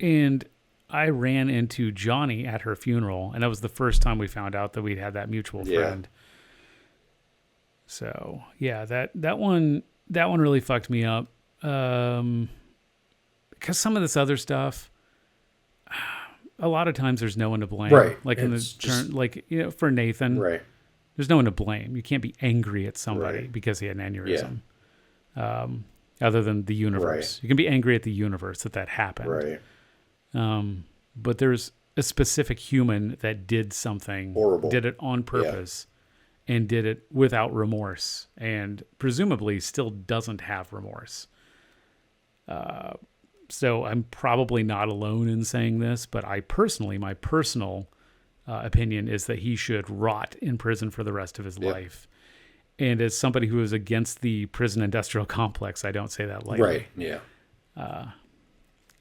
And I ran into Johnny at her funeral, and that was the first time we found out that we'd had that mutual friend. So yeah, that one really fucked me up. Because some of this other stuff, a lot of times there's no one to blame. Right. Like in the turn, for Nathan. Right. There's no one to blame. You can't be angry at somebody because he had an aneurysm. Yeah. Other than the universe. Right. You can be angry at the universe that happened. Right. But there's a specific human that did something. Horrible. Did it on purpose. Yeah. And did it without remorse. And presumably still doesn't have remorse. So I'm probably not alone in saying this, but my personal opinion is that he should rot in prison for the rest of his life. And as somebody who is against the prison industrial complex, I don't say that lightly. Right, yeah.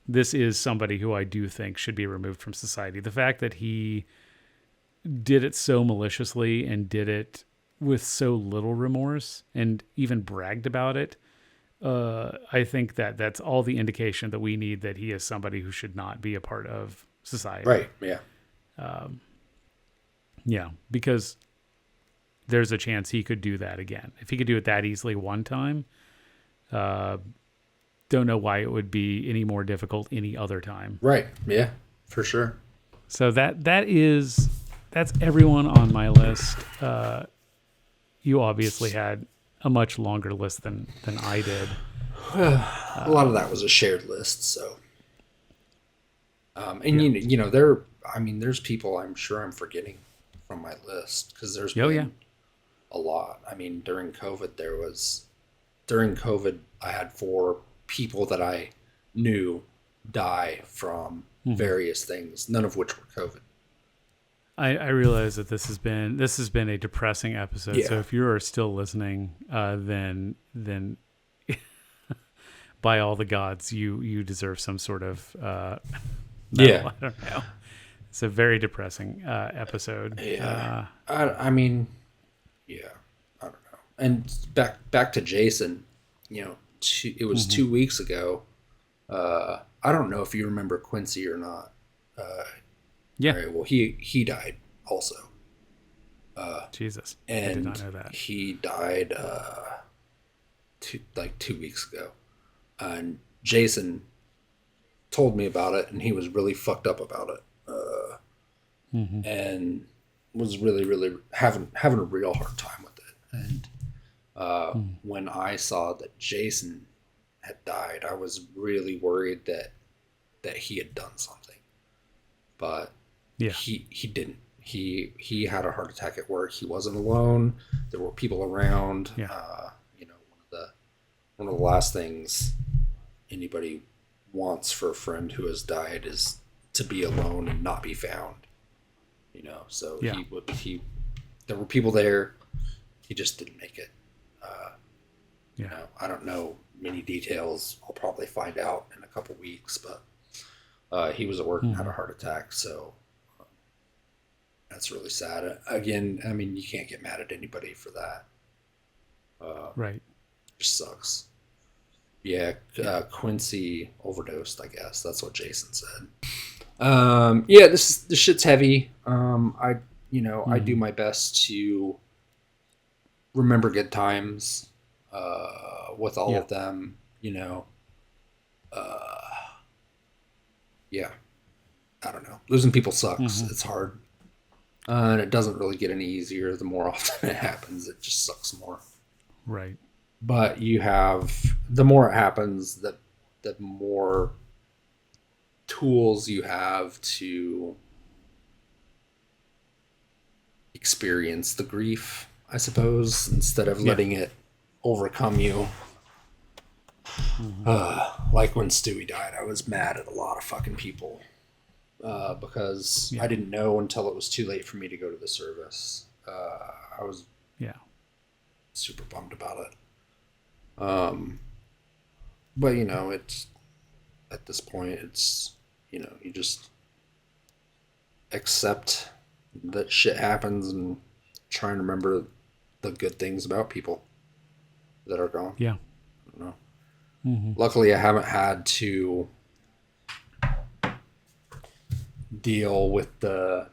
This is somebody who I do think should be removed from society. The fact that he did it so maliciously and did it with so little remorse and even bragged about it, I think that's all the indication that we need that he is somebody who should not be a part of society. Right, yeah. Yeah, because there's a chance he could do that again. If he could do it that easily one time, Don't know why it would be any more difficult any other time. Right. Yeah, for sure. So that's everyone on my list. You obviously had a much longer list than I did. A lot of that was a shared list, so. There's people I'm sure I'm forgetting from my list because there's been a lot. I mean, during COVID, I had 4 people that I knew die from various things, none of which were COVID. I realize that this has been a depressing episode. Yeah. So if you are still listening, then by all the gods, you deserve some sort of Yeah. I don't know. It's a very depressing episode. Yeah. I don't know. And back to Jason, it was 2 weeks ago. I don't know if you remember Quincy or not. Yeah. Right, well, he died also. Jesus. And I did not know that. He died 2 weeks ago. And Jason told me about it, and he was really fucked up about it. And was really, really having a real hard time with it. And when I saw that Jason had died, I was really worried that he had done something. But he didn't. He had a heart attack at work. He wasn't alone. There were people around. One of the last things anybody wants for a friend who has died is to be alone and not be found. So there were people there. He just didn't make it. I don't know many details. I'll probably find out in a couple weeks, but he was at work and had a heart attack. So that's really sad. Again, I mean, you can't get mad at anybody for that. Right. It just sucks. Yeah, Quincy overdosed, I guess. That's what Jason said. This shit's heavy. I do my best to remember good times with all of them, I don't know. Losing people sucks. It's hard. And it doesn't really get any easier the more often it happens. It just sucks more. Right. But the more it happens, the more tools you have to experience the grief, I suppose, instead of letting it overcome you. Like when Stewie died, I was mad at a lot of fucking people because I didn't know until it was too late for me to go to the service. I was super bummed about it. But it's at this point, it's you just accept that shit happens and try and remember the good things about people that are gone. Yeah. I don't know. Luckily, I haven't had to deal with the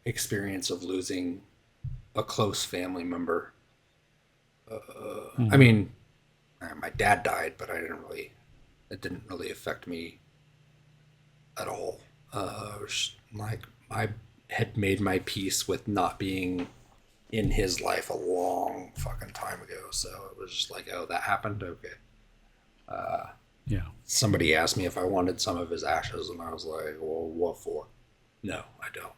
experience of losing a close family member. I mean, my dad died, but it didn't really affect me at all. I had made my peace with not being in his life a long fucking time ago. So it was just like, oh, that happened? Okay. Somebody asked me if I wanted some of his ashes, and I was like, well, what for? No, I don't.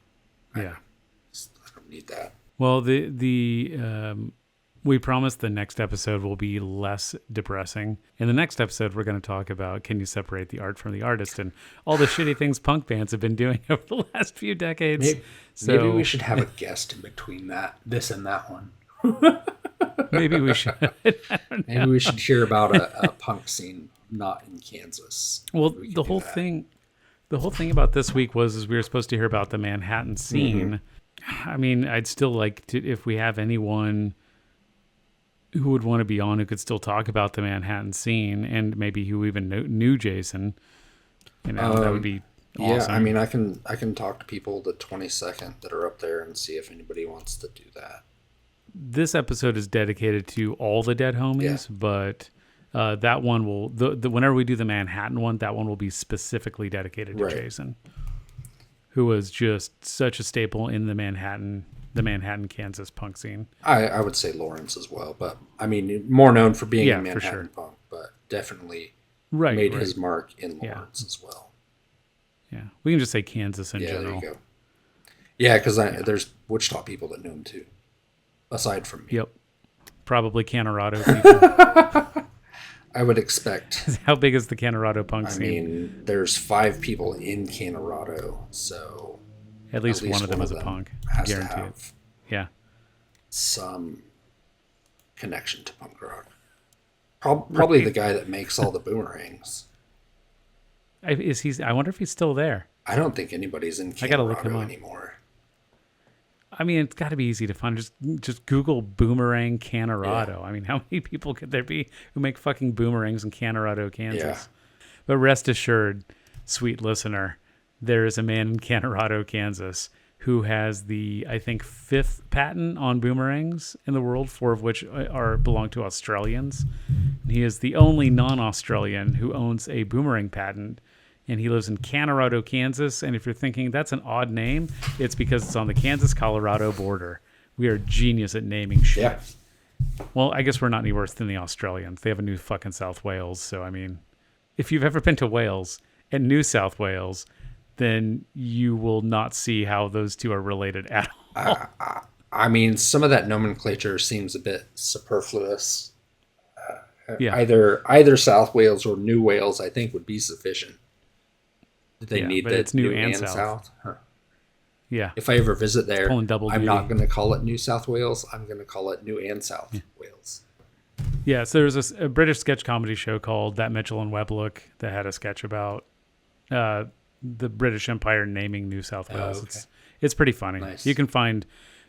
I don't need that. Well, we promise the next episode will be less depressing. In the next episode, we're going to talk about can you separate the art from the artist and all the shitty things punk bands have been doing over the last few decades. Maybe we should have a guest in between this and that one. Maybe we should. Maybe we should hear about a punk scene not in Kansas. Well, the whole thing about this week was we were supposed to hear about the Manhattan scene. I mean, I'd still like to, if we have anyone who would want to be on who could still talk about the Manhattan scene and maybe who even knew Jason, that would be awesome. Yeah, I mean, I can talk to people the 22nd that are up there and see if anybody wants to do that. This episode is dedicated to all the dead homies, but That one will whenever we do the Manhattan one, that one will be specifically dedicated to Right. Jason, who was just such a staple in the Manhattan, Kansas punk scene. I would say Lawrence as well, but I mean, more known for being a Manhattan sure. punk, but definitely Right, his mark in Lawrence as well. Yeah, we can just say Kansas in general. There you go. Yeah, because there's Wichita people that knew him too, aside from me. Yep, probably Colorado people. I would expect. How big is the Colorado punk I scene? mean, there's 5 people in Colorado, so At least one of them is a punk. Has to Guaranteed. have Yeah. some connection to punk rock. Probably the guy that makes all the boomerangs. I wonder if he's still there. I don't think anybody's in Colorado anymore. I mean, it's got to be easy to find. Just Google boomerang Colorado. Yeah. I mean, how many people could there be who make fucking boomerangs in Colorado, Kansas? Yeah. But rest assured, sweet listener, there is a man in Colorado, Kansas, who has the, I think, 5th patent on boomerangs in the world, 4 of which belong to Australians. And he is the only non-Australian who owns a boomerang patent. And he lives in Colorado, Kansas. And if you're thinking that's an odd name, it's because it's on the Kansas-Colorado border. We are genius at naming shit. Yeah. Well, I guess we're not any worse than the Australians. They have a New fucking South Wales. So, I mean, if you've ever been to Wales and New South Wales, then you will not see how those two are related at all. I mean, some of that nomenclature seems a bit superfluous. Either South Wales or New Wales, I think, would be sufficient. They need but it's New and South. Huh. Yeah. If I ever visit there, I'm duty. not going to call it New South Wales. I'm going to call it New and South Wales. Yeah, so there's a British sketch comedy show called That Mitchell and Webb Look that had a sketch about the British Empire naming New South Wales. Oh, okay. It's pretty funny. Nice. You can find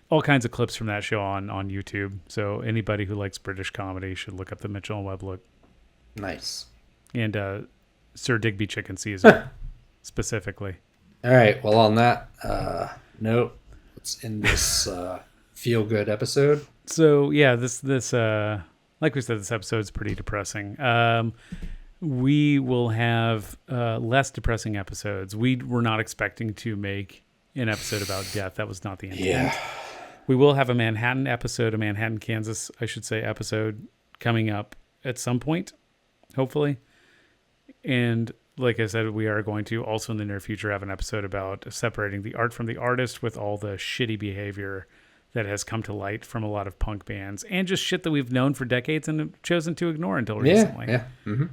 all kinds of clips from that show on YouTube. So anybody who likes British comedy should look up the Mitchell and Webb Look. Nice. And Sir Digby Chicken Caesar specifically. All right. Well, on that note, let's end this feel good episode. So yeah, this like we said, this episode is pretty depressing. We will have less depressing episodes. We were not expecting to make an episode about death. That was not the intent. Yeah. We will have a Manhattan, Kansas, I should say, episode coming up at some point, hopefully. And like I said, we are going to also in the near future have an episode about separating the art from the artist with all the shitty behavior that has come to light from a lot of punk bands and just shit that we've known for decades and have chosen to ignore until recently. Yeah. Mm-hmm.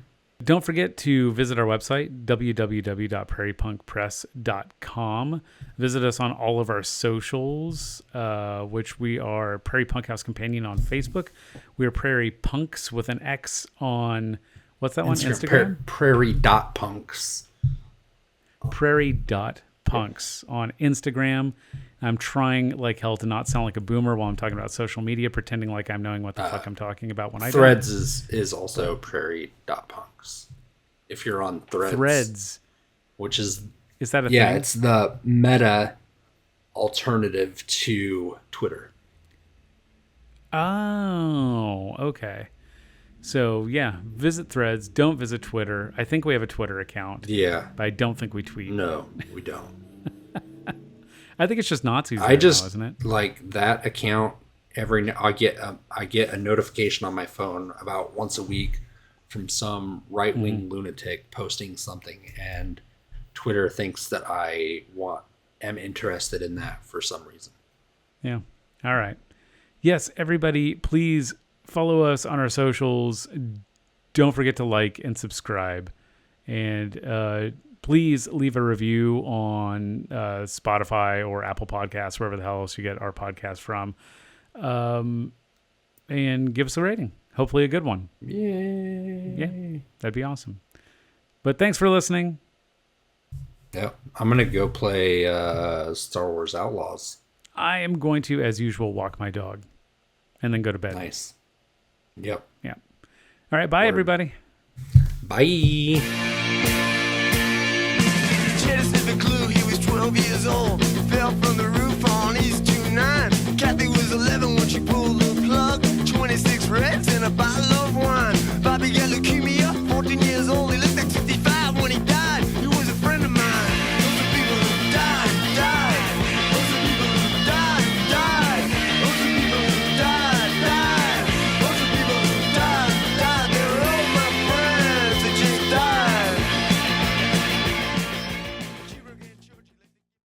Don't forget to visit our website, www.prairiepunkpress.com. Visit us on all of our socials, which we are Prairie Punk House Companion on Facebook. We are Prairie Punks with an X on, what's that one? Instagram? Prairie.punks. Prairie.punks on Instagram. I'm trying like hell to not sound like a boomer while I'm talking about social media, pretending like I'm knowing what the fuck I'm talking about when I do. Threads is also prairie.punks. If you're on Threads. Which is that a thing? Yeah, it's the meta alternative to Twitter. Oh, okay. So yeah, visit Threads. Don't visit Twitter. I think we have a Twitter account. Yeah. But I don't think we tweet. No, we don't. I think it's just Nazis. I just now, isn't it? Like that account. I get a notification on my phone about once a week from some right-wing lunatic posting something, and Twitter thinks that I am interested in that for some reason. Yeah. All right. Yes, everybody, please follow us on our socials. Don't forget to like and subscribe, and please leave a review on Spotify or Apple Podcasts, wherever the hell else you get our podcast from. And give us a rating. Hopefully a good one. Yay. Yeah, that'd be awesome. But thanks for listening. Yeah, I'm going to go play Star Wars Outlaws. I am going to, as usual, walk my dog and then go to bed. Nice. Yep. Yeah. All right, bye, everybody. Bye. Genesis the clue, he was 12 years old.